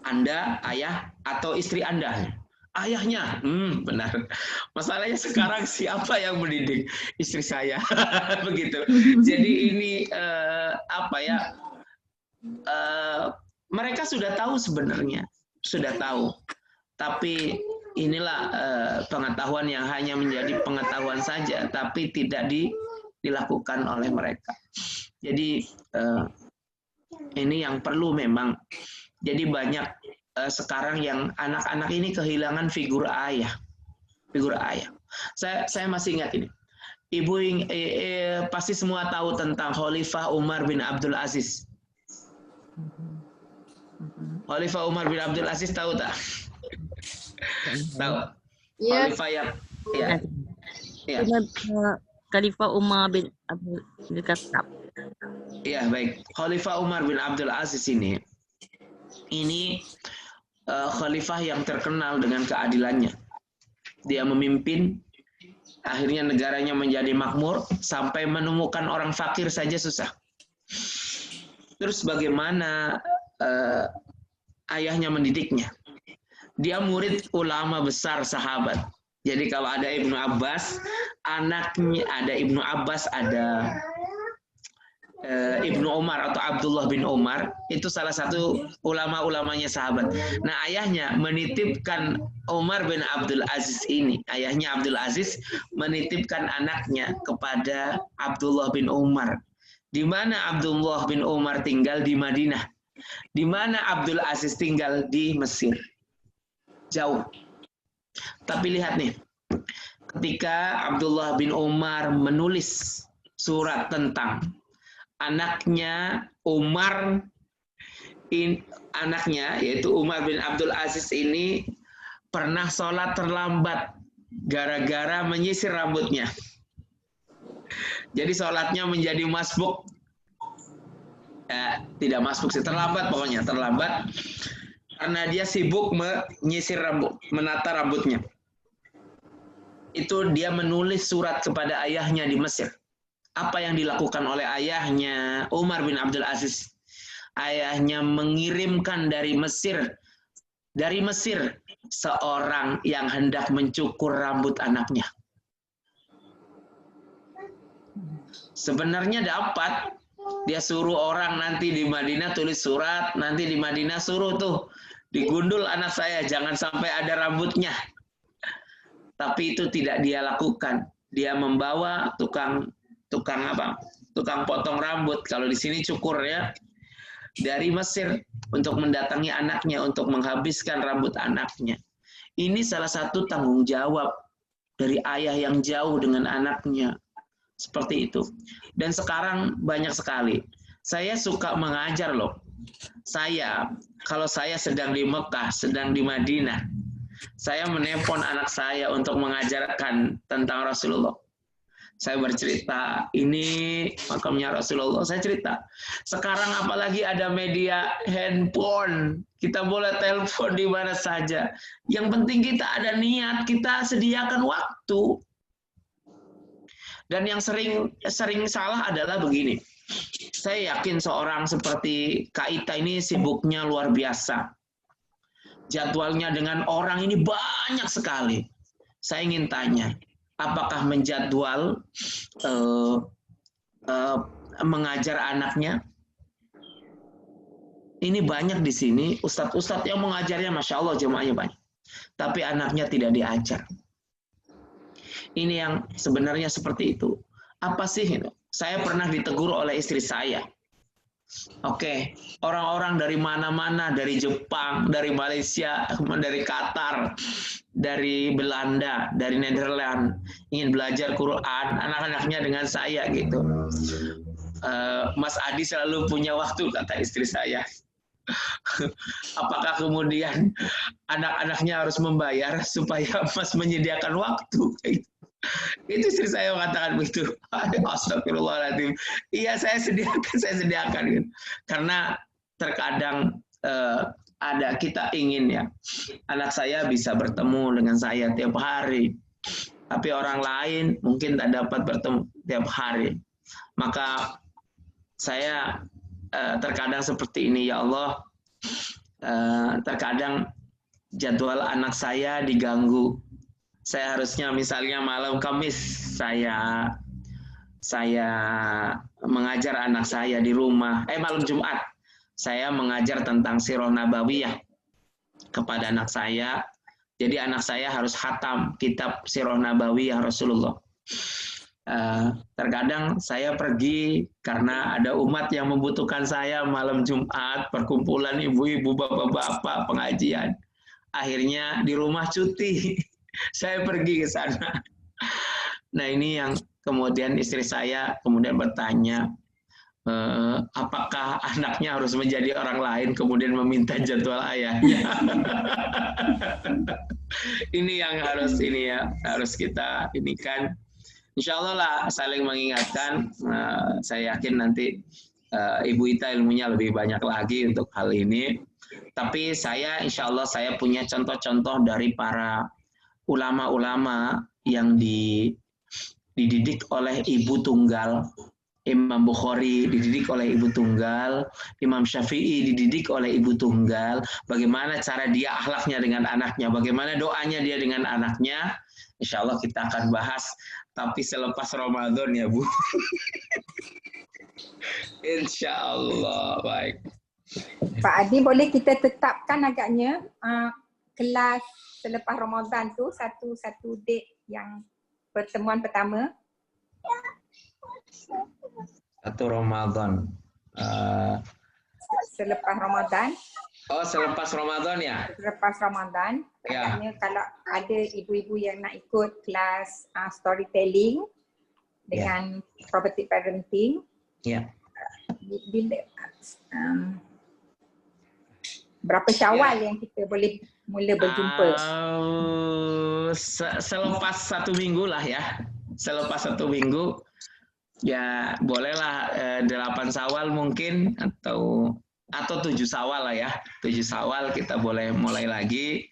Anda, ayah, atau istri Anda? Ayahnya, benar. Masalahnya sekarang siapa yang mendidik? Istri saya, begitu. Jadi ini mereka sudah tahu sebenarnya, sudah tahu. Tapi inilah pengetahuan yang hanya menjadi pengetahuan saja, tapi tidak dilakukan oleh mereka. Jadi ini yang perlu memang. Jadi banyak sekarang yang anak-anak ini kehilangan figur ayah. Saya masih ingat ini. Ibu pasti semua tahu tentang Khalifah Umar bin Abdul Aziz. Khalifah Umar bin Abdul Aziz tahu tak? Tahu. Ya. Khalifah yang Khalifah Umar bin Abdul Khattab. Iya, baik. Khalifah Umar bin Abdul Aziz ini khalifah yang terkenal dengan keadilannya. Dia memimpin, akhirnya negaranya menjadi makmur, sampai menemukan orang fakir saja susah. Terus bagaimana ayahnya mendidiknya? Dia murid ulama besar sahabat. Jadi kalau ada Ibnu Abbas, anaknya ada Ibnu Abbas, ada Ibnu Umar atau Abdullah bin Umar, itu salah satu ulama-ulamanya sahabat. Nah, ayahnya menitipkan Umar bin Abdul Aziz ini. Ayahnya Abdul Aziz menitipkan anaknya kepada Abdullah bin Umar. Di mana Abdullah bin Umar tinggal? Di Madinah. Di mana Abdul Aziz tinggal? Di Mesir. Jauh. Tapi lihat nih, ketika Abdullah bin Umar menulis surat tentang anaknya Umar, anaknya yaitu Umar bin Abdul Aziz ini pernah sholat terlambat gara-gara menyisir rambutnya. Jadi sholatnya menjadi masbuk, tidak masbuk sih, terlambat pokoknya, terlambat karena dia sibuk menyisir rambut, menata rambutnya. Itu dia menulis surat kepada ayahnya di Mesir. Apa yang dilakukan oleh ayahnya Umar bin Abdul Aziz? Ayahnya mengirimkan dari Mesir seorang yang hendak mencukur rambut anaknya. Sebenarnya dapat, dia suruh orang nanti di Madinah tulis surat, nanti di Madinah suruh tuh digundul anak saya, jangan sampai ada rambutnya. Tapi itu tidak dia lakukan. Dia membawa tukang potong rambut, kalau di sini cukur ya, dari Mesir untuk mendatangi anaknya untuk menghabiskan rambut anaknya. Ini salah satu tanggung jawab dari ayah yang jauh dengan anaknya. Seperti itu. Dan sekarang banyak sekali. Saya suka mengajar loh. Kalau saya sedang di Mekah, sedang di Madinah, saya menelpon anak saya untuk mengajarkan tentang Rasulullah. Saya bercerita, ini makamnya Rasulullah, saya cerita. Sekarang apalagi ada media handphone, kita boleh telepon di mana saja. Yang penting kita ada niat, kita sediakan waktu. Dan yang sering salah adalah begini. Saya yakin seorang seperti Kak Ita ini sibuknya luar biasa. Jadwalnya dengan orang ini banyak sekali. Saya ingin tanya, apakah menjadwal mengajar anaknya? Ini banyak di sini, ustadz-ustadz yang mengajarnya, Masya Allah jemaahnya banyak. Tapi anaknya tidak diajar. Ini yang sebenarnya seperti itu. Apa sih itu? Saya pernah ditegur oleh istri saya. Oke, orang-orang dari mana-mana, dari Jepang, dari Malaysia, dari Qatar, dari Belanda, dari Nederland, ingin belajar Quran, anak-anaknya dengan saya gitu. Mas Adi selalu punya waktu, kata istri saya. Apakah kemudian anak-anaknya harus membayar supaya Mas menyediakan waktu? Itu istri saya mengatakan begitu. Astagfirullahaladzim. Iya, saya sediakan gitu. Karena terkadang ada, kita ingin ya anak saya bisa bertemu dengan saya tiap hari, tapi orang lain mungkin tak dapat bertemu tiap hari. Maka saya terkadang seperti ini, ya Allah, terkadang jadwal anak saya diganggu. Saya harusnya misalnya malam Kamis saya mengajar anak saya di rumah. Malam Jumat saya mengajar tentang Sirah Nabawiyah kepada anak saya. Jadi anak saya harus khatam kitab Sirah Nabawiyah Rasulullah. Terkadang saya pergi karena ada umat yang membutuhkan saya malam Jumat, perkumpulan ibu-ibu, bapak-bapak, pengajian. Akhirnya di rumah cuti. Saya pergi ke sana. Nah, ini yang kemudian istri saya kemudian bertanya, apakah anaknya harus menjadi orang lain kemudian meminta jadwal ayahnya? Ini yang harus kita ini kan. Insya Allah lah saling mengingatkan. Saya yakin nanti Ibu Ita ilmunya lebih banyak lagi untuk hal ini. Tapi insya Allah saya punya contoh-contoh dari para ulama-ulama yang dididik oleh ibu tunggal. Imam Bukhari dididik oleh ibu tunggal, Imam Syafi'i dididik oleh ibu tunggal. Bagaimana cara dia akhlaknya dengan anaknya, bagaimana doanya dia dengan anaknya. Insya Allah kita akan bahas, tapi selepas Ramadan ya Bu. Insya Allah, baik. Pak Adi, boleh kita tetapkan agaknya kelas selepas Ramadan tu satu date yang pertemuan pertama? Satu Ramadan. Selepas Ramadan. Oh, selepas Ramadan ya? Selepas Ramadan. Agaknya kalau ada ibu-ibu yang nak ikut kelas storytelling dengan property parenting. Ya. Bila berapa Syawal yang kita boleh mula berjumpa? Selepas 1 minggu lah ya. Selepas 1 minggu ya bolehlah 8 Syawal mungkin atau 7 Syawal lah ya. 7 Syawal kita boleh mulai lagi.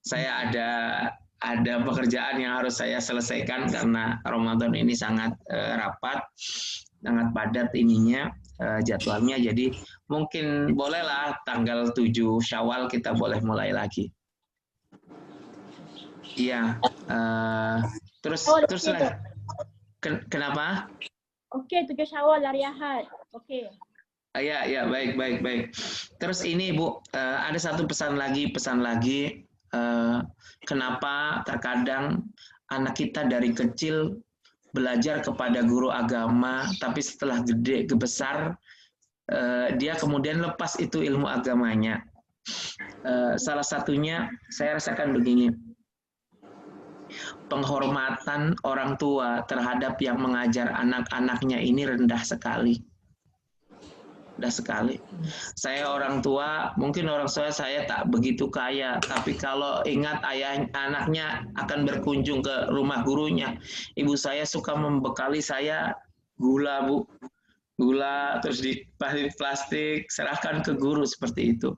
Saya ada pekerjaan yang harus saya selesaikan karena Ramadan ini sangat rapat, sangat padat ininya. Jadwalnya, jadi mungkin bolehlah tanggal 7 Syawal kita boleh mulai lagi. Iya, terus lah. Kenapa? Oke, 7 Syawal hari Ahad. Oke. Ya, baik. Terus ini Bu, ada satu pesan lagi. Kenapa terkadang anak kita dari kecil belajar kepada guru agama, tapi setelah besar dia kemudian lepas itu ilmu agamanya. Salah satunya saya rasakan begini, penghormatan orang tua terhadap yang mengajar anak-anaknya ini rendah sekali. Udah sekali. Saya orang tua, mungkin orang tua saya tak begitu kaya, tapi kalau ingat ayah anaknya akan berkunjung ke rumah gurunya, ibu saya suka membekali saya gula, Bu. Gula terus di plastik, serahkan ke guru seperti itu.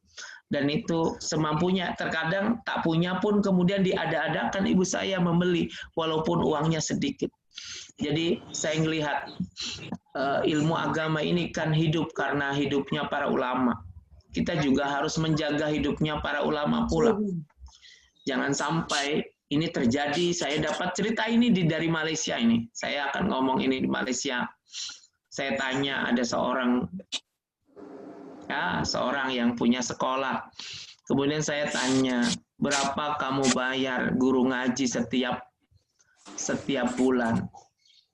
Dan itu semampunya, terkadang tak punya pun kemudian diada-adakan ibu saya membeli walaupun uangnya sedikit. Jadi saya melihat ilmu agama ini kan hidup karena hidupnya para ulama. Kita juga harus menjaga hidupnya para ulama pula. Jangan sampai ini terjadi. Saya dapat cerita ini dari Malaysia ini. Saya akan ngomong ini di Malaysia. Saya tanya ada seorang yang punya sekolah. Kemudian saya tanya, berapa kamu bayar guru ngaji setiap bulan?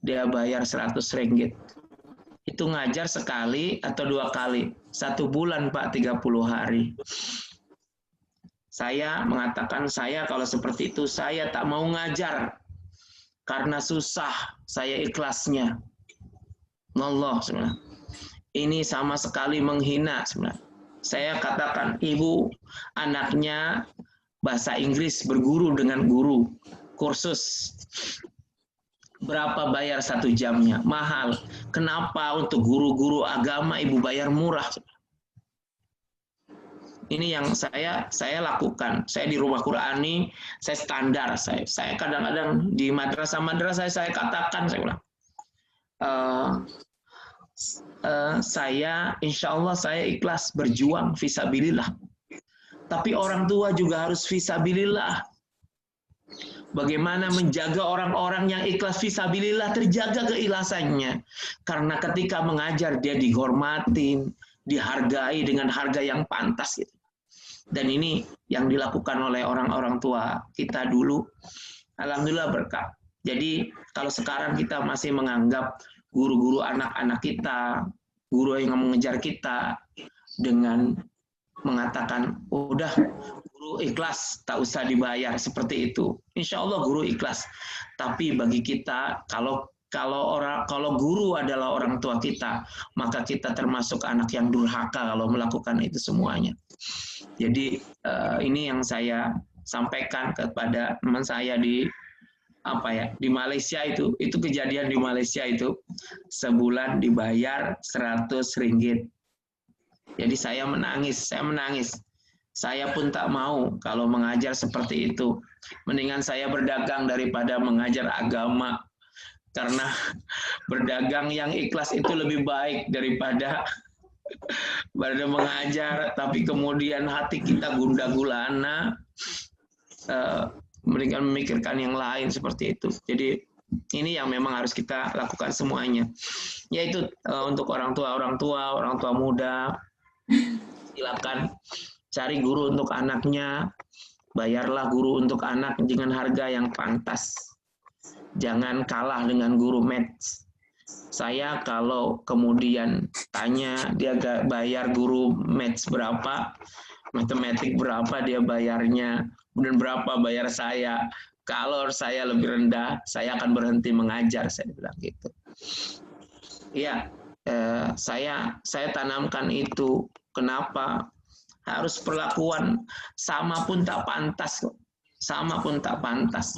Dia bayar 100 ringgit. Itu ngajar sekali atau 2 kali? 1 bulan, Pak, 30 hari. Saya mengatakan, saya kalau seperti itu, saya tak mau ngajar. Karena susah, saya ikhlasnya. Allah sebenarnya. Ini sama sekali menghina sebenarnya. Saya katakan, ibu anaknya bahasa Inggris berguru dengan guru, kursus. Berapa bayar 1 jamnya? Mahal. Kenapa untuk guru-guru agama ibu bayar murah? Ini yang saya lakukan. Saya di rumah Qur'ani, saya standar. Saya kadang-kadang di madrasah saya katakan, saya bilang, saya insya Allah saya ikhlas berjuang fisabilillah. Tapi orang tua juga harus fisabilillah. Bagaimana menjaga orang-orang yang ikhlas fisabilillah, terjaga keikhlasannya. Karena ketika mengajar dia dihormatin, dihargai dengan harga yang pantas gitu. Dan ini yang dilakukan oleh orang-orang tua kita dulu. Alhamdulillah berkah. Jadi kalau sekarang kita masih menganggap guru-guru anak-anak kita, guru yang mengejar kita dengan mengatakan, udah guru ikhlas, tak usah dibayar, seperti itu. Insya Allah guru ikhlas. Tapi bagi kita, kalau guru adalah orang tua kita, maka kita termasuk anak yang durhaka kalau melakukan itu semuanya. Jadi ini yang saya sampaikan kepada teman saya di Malaysia itu kejadian di Malaysia itu sebulan dibayar 100 ringgit. Jadi saya menangis. Saya pun tak mau kalau mengajar seperti itu. Mendingan saya berdagang daripada mengajar agama. Karena berdagang yang ikhlas itu lebih baik daripada mengajar, tapi kemudian hati kita gundah gulana, mendingan memikirkan yang lain seperti itu. Jadi ini yang memang harus kita lakukan semuanya. Yaitu untuk orang tua muda, silakan cari guru untuk anaknya, bayarlah guru untuk anak dengan harga yang pantas. Jangan kalah dengan guru maths. Saya kalau kemudian tanya dia bayar guru maths berapa, matematik berapa dia bayarnya, dan berapa bayar saya. Kalau saya lebih rendah, saya akan berhenti mengajar, saya bilang gitu. Ya, saya tanamkan itu. Kenapa? Harus perlakuan sama pun tak pantas kok. Sama pun tak pantas.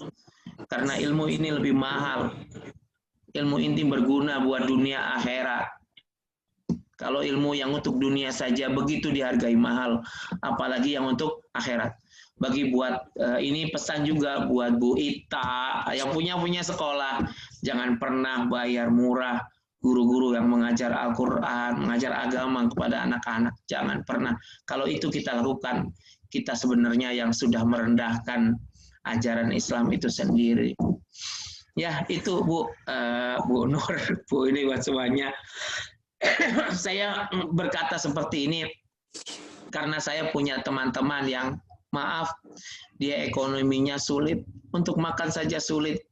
Karena ilmu ini lebih mahal. Ilmu ini berguna buat dunia akhirat. Kalau ilmu yang untuk dunia saja begitu dihargai mahal, apalagi yang untuk akhirat. Ini pesan juga buat Bu Ita yang punya sekolah, jangan pernah bayar murah guru-guru yang mengajar Al-Quran, mengajar agama kepada anak-anak. Jangan pernah. Kalau itu kita lakukan, kita sebenarnya yang sudah merendahkan ajaran Islam itu sendiri. Ya, itu Bu Nur, Bu ini buat semuanya. Saya berkata seperti ini karena saya punya teman-teman yang maaf, dia ekonominya sulit, untuk makan saja sulit,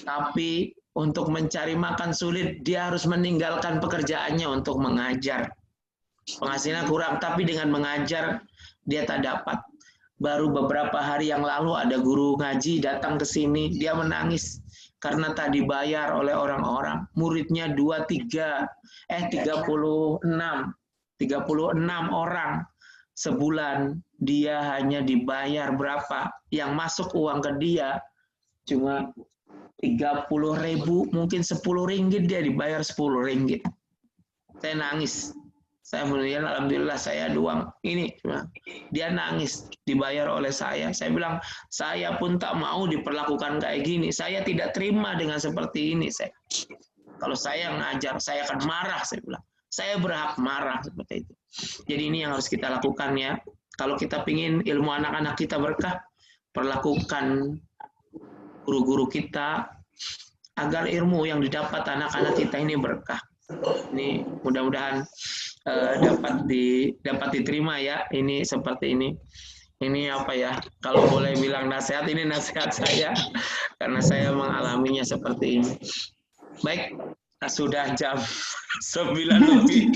tapi untuk mencari makan sulit, dia harus meninggalkan pekerjaannya untuk mengajar. Penghasilannya kurang, tapi dengan mengajar dia tak dapat. Baru beberapa hari yang lalu ada guru ngaji datang ke sini, dia menangis karena tak dibayar oleh orang-orang. Muridnya 36. 36 orang sebulan, dia hanya dibayar berapa? Yang masuk uang ke dia cuma 30.000, mungkin 10 ringgit, dia dibayar 10 ringgit. Saya nangis. Saya melihat, alhamdulillah saya doang. Ini dia nangis, dibayar oleh saya. Saya bilang, saya pun tak mau diperlakukan kayak gini. Saya tidak terima dengan seperti ini. Kalau saya ngajar, saya akan marah. Saya bilang, saya berhak marah seperti itu. Jadi ini yang harus kita lakukan ya. Kalau kita ingin ilmu anak-anak kita berkah, perlakukan guru-guru kita agar ilmu yang didapat anak-anak kita ini berkah. Ini mudah-mudahan dapat diterima ya. Ini seperti ini. Ini apa ya? Kalau boleh bilang nasihat, ini nasihat saya karena saya mengalaminya seperti ini. Baik, sudah jam 9 lebih.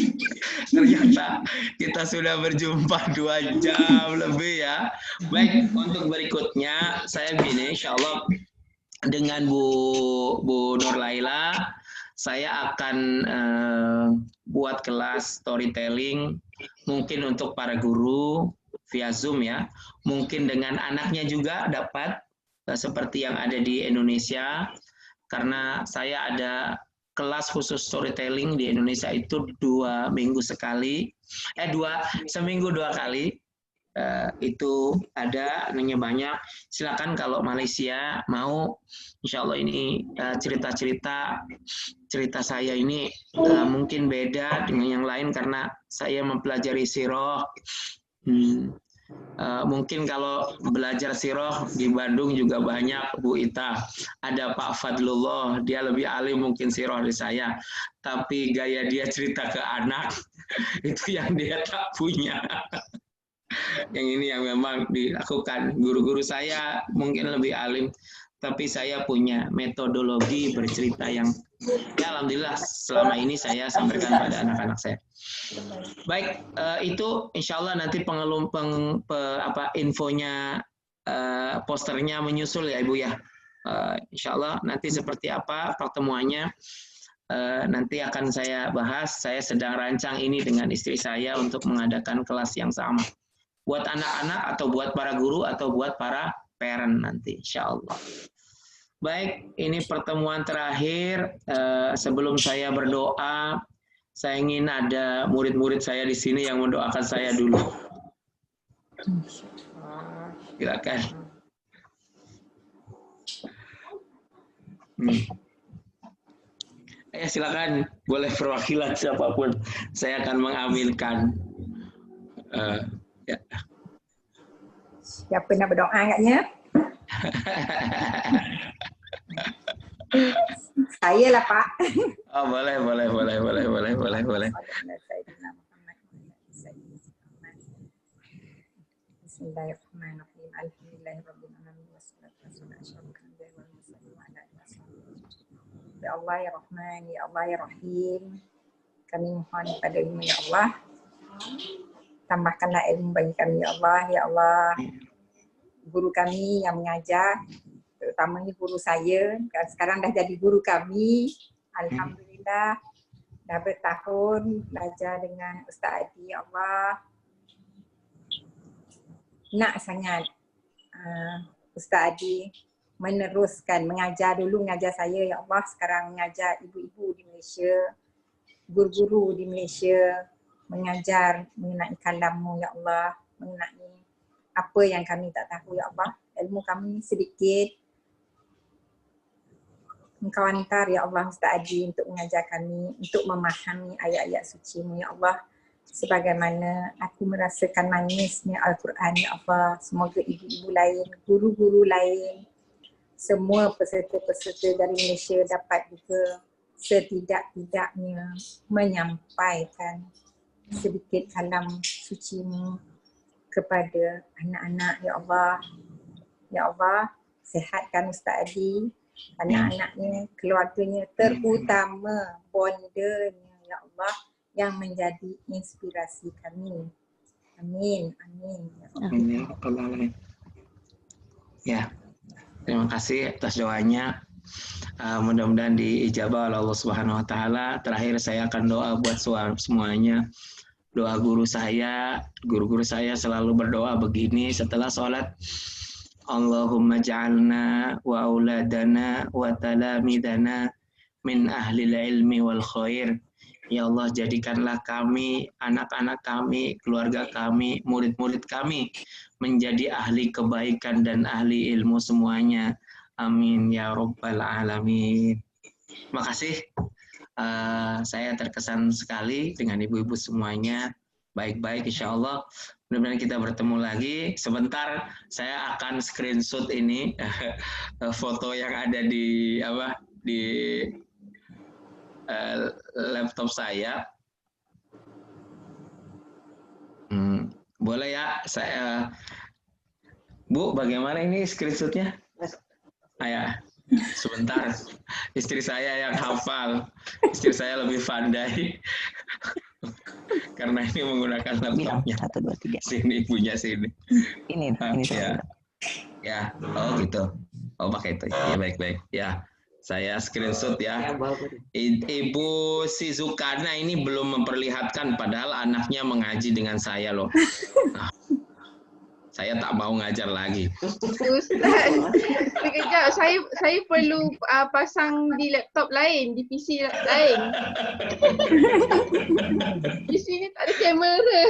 Ternyata kita sudah berjumpa 2 jam lebih ya. Baik, untuk berikutnya saya begini, insya Allah dengan Bu Nur Laila, saya akan buat kelas storytelling, mungkin untuk para guru via Zoom ya. Mungkin dengan anaknya juga dapat, seperti yang ada di Indonesia, karena saya ada kelas khusus storytelling di Indonesia itu 2 minggu sekali, seminggu 2 kali. Itu ada, anunya banyak. Silakan kalau Malaysia mau, insya Allah ini cerita saya ini mungkin beda dengan yang lain karena saya mempelajari sirah. Mungkin kalau belajar sirah di Bandung juga banyak Bu Ita, ada Pak Fadlullah, dia lebih alim mungkin sirah dari saya, tapi gaya dia cerita ke anak itu yang dia tak punya. Yang ini yang memang dilakukan. Guru-guru saya mungkin lebih alim, tapi saya punya metodologi bercerita yang ya alhamdulillah selama ini saya sampaikan pada anak-anak saya. Baik, itu insya Allah nanti infonya, posternya menyusul ya Ibu ya. Insya Allah nanti seperti apa pertemuannya, nanti akan saya bahas. Saya sedang rancang ini dengan istri saya untuk mengadakan kelas yang sama. Buat anak-anak atau buat para guru atau buat para parent nanti, insya Allah. Baik, ini pertemuan terakhir. Sebelum saya berdoa, saya ingin ada murid-murid saya di sini yang mendoakan saya dulu. Silakan. Silakan, boleh perwakilan siapapun. Saya akan mengaminkan. Ya. Siapa nak berdoa agaknya? Saya lah Pak. Oh, boleh. Bismillahirrahmanirrahim. Alhamdulillahirabbil alamin wassalatu wassalamu ya Allah ya Rahman, ya Allah ya Rahim. Kami mohon padamu ya Allah, tambahkanlah ilmu bagi kami ya Allah. Ya Allah, guru kami yang mengajar, terutamanya guru saya, sekarang dah jadi guru kami. Alhamdulillah, dah bertahun belajar dengan Ustaz Adi. Ya Allah, nak sangat Ustaz Adi meneruskan mengajar. Dulu mengajar saya ya Allah, sekarang mengajar ibu-ibu di Malaysia, guru-guru di Malaysia, mengajar mengenai kalam-Mu ya Allah, mengenai apa yang kami tak tahu ya Allah. Ilmu kami sedikit, Engkau hantar ya Allah Ustaz Adi untuk mengajar kami, untuk memahami ayat-ayat suci-Mu ya Allah. Sebagaimana aku merasakan manisnya Al-Quran ya Allah. Semoga ibu-ibu lain, guru-guru lain, semua peserta-peserta dari Malaysia dapat juga setidak-tidaknya menyampaikan sedikit kalam suci-Mu kepada anak-anak ya Allah. Ya Allah, sihatkan Ustaz Adi, anak-anaknya, keluarganya, terutama bondanya ya Allah yang menjadi inspirasi kami. Amin. Amin. Ya, terima kasih atas doanya. Mudah-mudahan diijabah oleh Allah Subhanahu wa taala. Terakhir saya akan doa buat semuanya. doa guru-guru saya selalu berdoa begini setelah sholat. Allahumma ja'alna wa auladana wa talamidana min ahlil ilmi wal khair. Ya Allah, jadikanlah kami, anak-anak kami, keluarga kami, murid-murid kami menjadi ahli kebaikan dan ahli ilmu semuanya. Amin ya rabbal alamin. Makasih. Saya terkesan sekali dengan ibu-ibu semuanya. Baik-baik, insya Allah. Mudah-mudahan kita bertemu lagi. Sebentar, saya akan screenshot ini foto yang ada di laptop saya. Boleh ya, saya. Bu, bagaimana ini screenshotnya? Ya. Sebentar, istri saya yang hafal, istri saya lebih pandai karena ini menggunakan laptopnya. 1, 2, 3. Sini ibunya sini. Ini Ya. Ya, oh gitu. Oh pakai itu. Ya baik-baik. Ya, saya screenshot ya. Ibu Shizukana ini belum memperlihatkan, padahal anaknya mengaji dengan saya loh. Saya tak mau ngajar lagi. Ustaz, sekejap. Saya perlu pasang di laptop lain, di PC lain. Di sini tak ada kamera.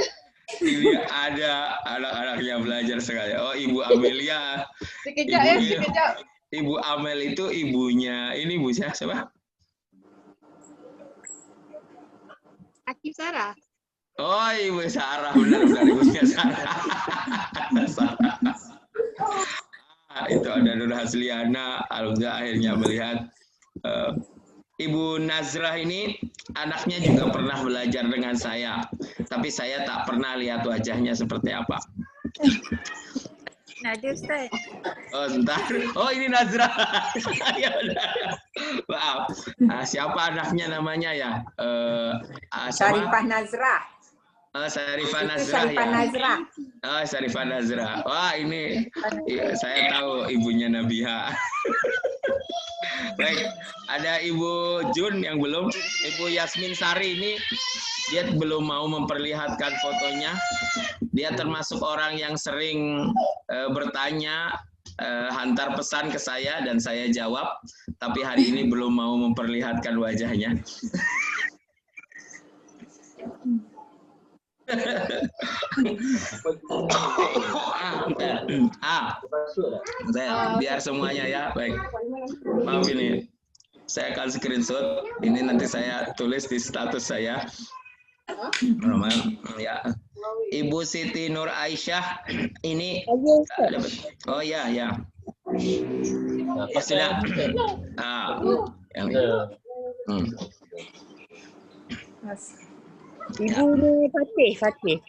Ini ada anak-anaknya belajar sekali. Oh, Ibu Amelia. Sekejap ya, sekejap. Ibu Amel itu ibunya, ini ibu siapa? Akif Sarah. Oh, Ibu Sarah, benar ibunya Sarah. Itu ada Nur Hasliana, alhamdulillah akhirnya melihat. Ibu Nazrah ini anaknya juga pernah belajar dengan saya, tapi saya tak pernah lihat wajahnya seperti apa. Nadia Ustaz. Oh, sebentar. Oh, ini Nazrah. Ya benar. Maaf. Siapa anaknya namanya ya? Syarifah Nazrah. Syarifah Nazrah Syarifah ya. Nazrah. Oh, Syarifah Nazrah. Wah, ini saya tahu ibunya Nabiha. Baik, ada Ibu Jun yang belum. Ibu Yasmin Sari ini dia belum mau memperlihatkan fotonya. Dia termasuk orang yang sering bertanya, hantar pesan ke saya dan saya jawab, tapi hari ini belum mau memperlihatkan wajahnya. Biar semuanya ya, baik. Maaf ini, saya akan screenshot. Ini nanti saya tulis di status saya. Ya, Ibu Siti Nur Aisyah ini. Oh ya, ya. Oh sudah. Yang ini. Ibu Fatih.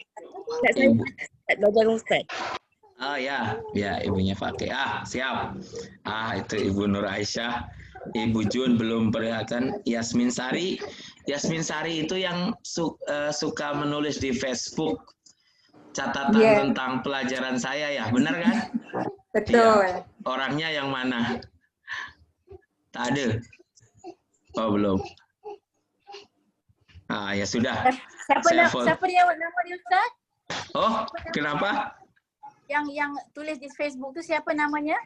Tak saya tak belajar Ustaz. Oh ya, ya ibunya Fatih. Siap. Itu Ibu Nur Aisyah. Ibu Jun belum perlihatkan. Yasmin Sari itu yang suka menulis di Facebook catatan tentang pelajaran saya ya, benar kan? Betul. Ya. Orangnya yang mana? Tak ada. Oh belum. Ya sudah. Siapa dia nama dia Ustaz? Oh, kenapa? Yang tulis di Facebook tu siapa namanya?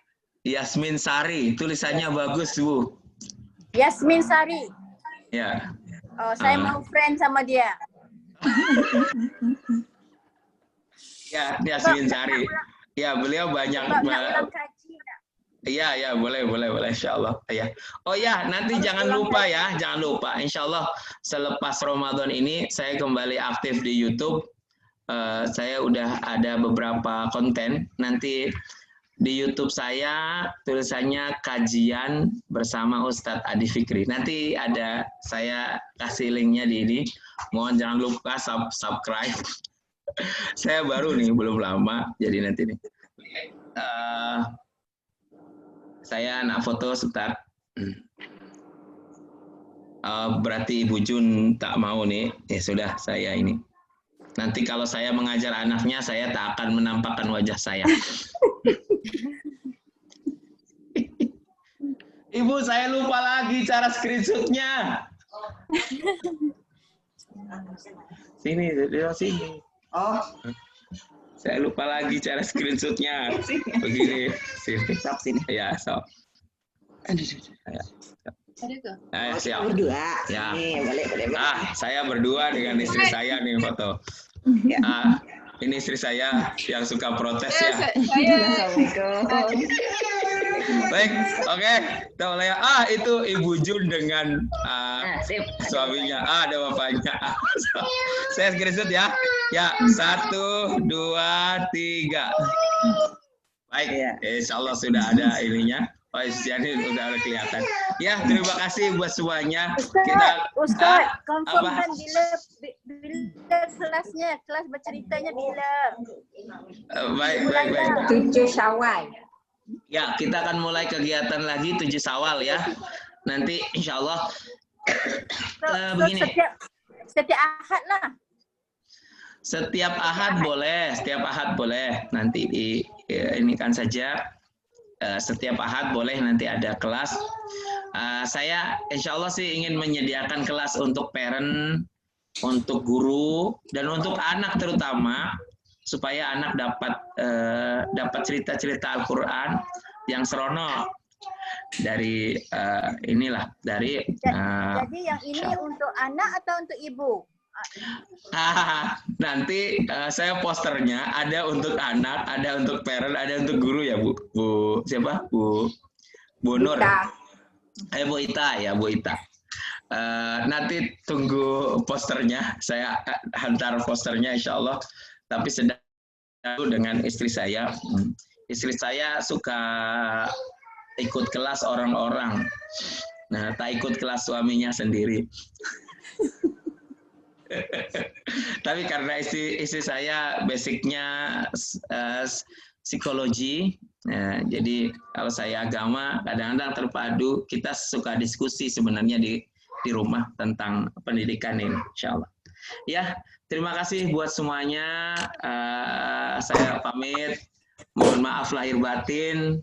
Yasmin Sari, tulisannya bagus Bu. Yasmin Sari. Ya. Oh, saya mau friend sama dia. Ya, Yasmin Sari. Ya, beliau banyak. Iya, boleh, insya Allah. Ya. Oh ya, nanti jangan lupa, insya Allah selepas Ramadan ini saya kembali aktif di YouTube. Saya udah ada beberapa konten. Nanti di YouTube saya tulisannya kajian bersama Ustadz Adi Fikri. Nanti ada saya kasih linknya di ini. Mohon jangan lupa subscribe. Saya baru nih, belum lama, jadi nanti nih. Saya nak foto sebentar. Berarti Ibu Jun tak mau nih. Ya sudah, saya ini. Nanti kalau saya mengajar anaknya, saya tak akan menampakkan wajah saya. Ibu, saya lupa lagi cara screenshotnya. Sini, sini. Oh. Saya lupa lagi cara screenshotnya. Begini. Sini. Stop sini. Ya, so. Ada ke? Siap. Berdua. Ya. Nih, boleh. Saya berdua dengan istri saya nih foto. Ya. Ini istri saya yang suka protes ya. Assalamualaikum. Baik, oke. Kita mulai. Itu Ibu Jun dengan suaminya. Ada bapaknya. Saya screenshot ya. Ya, 1, 2, 3. Baik, insya Allah sudah ada ininya. Oh, ini udah kelihatan. Ya, terima kasih buat semuanya. Ustaz, confirmkan bila kelasnya, kelas berceritanya bila? Baik. 7 Syawal. Ya, kita akan mulai kegiatan lagi 7 Syawal ya. Nanti insya Allah begini. Setiap Ahad lah. Setiap Ahad boleh. Nanti ini kan saja. Setiap Ahad boleh nanti ada kelas. Saya insya Allah sih ingin menyediakan kelas untuk parent, untuk guru, dan untuk anak terutama, supaya anak dapat cerita-cerita Al-Quran yang serono dari dari. Jadi yang ini untuk anak atau untuk ibu? Nanti saya posternya ada untuk anak, ada untuk parent, ada untuk guru ya Bu. Siapa? Bu Nur. Bu Ita ya, Bu Ita. Nanti tunggu posternya, saya hantar posternya insya Allah. Tapi sedang dengan istri saya. Istri saya suka ikut kelas orang-orang. Nah, tak ikut kelas suaminya sendiri. Tapi karena istri saya basicnya psikologi, jadi kalau saya agama kadang-kadang terpadu. Kita suka diskusi sebenarnya di rumah tentang pendidikan ini, insya Allah. Ya, terima kasih buat semuanya. Saya pamit. Mohon maaf lahir batin.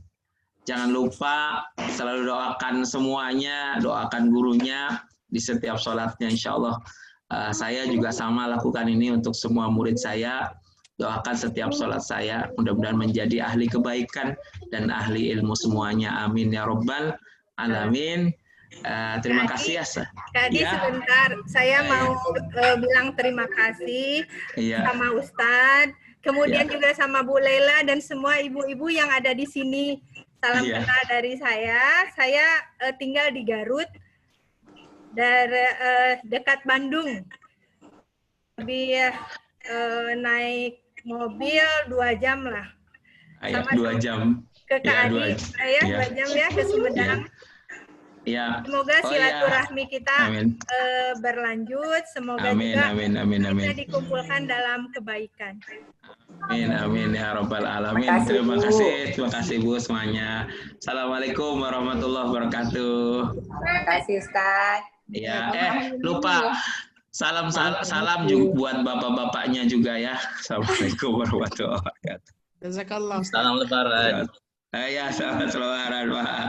Jangan lupa selalu doakan semuanya, doakan gurunya di setiap sholatnya, insya Allah. Saya juga sama lakukan ini untuk semua murid saya. Doakan setiap sholat saya, mudah-mudahan menjadi ahli kebaikan dan ahli ilmu semuanya. Amin ya Rabbal Alamin. Terima kasih ya. Tadi sebentar, saya mau bilang terima kasih sama Ustadz, kemudian juga sama Bu Lela dan semua ibu-ibu yang ada di sini. Salam kenal dari saya. Saya tinggal di Garut. Dari dekat Bandung, lebih naik mobil 2 jam lah. Sama 2 jam. Ke Adi, 2 jam ya ke Sumedang. Ya. Semoga silaturahmi kita berlanjut. Semoga juga kita dikumpulkan dalam kebaikan. Amin ya Rabbal Alamin. Terima kasih Bu semuanya. Assalamualaikum warahmatullahi wabarakatuh. Terima kasih Ustaz. Ya, lupa salam juga buat bapak-bapaknya juga ya. Assalamualaikum warahmatullahi wabarakatuh. Jazakallah. Salam Lebaran. Ya, selamat Lebaran, Pak.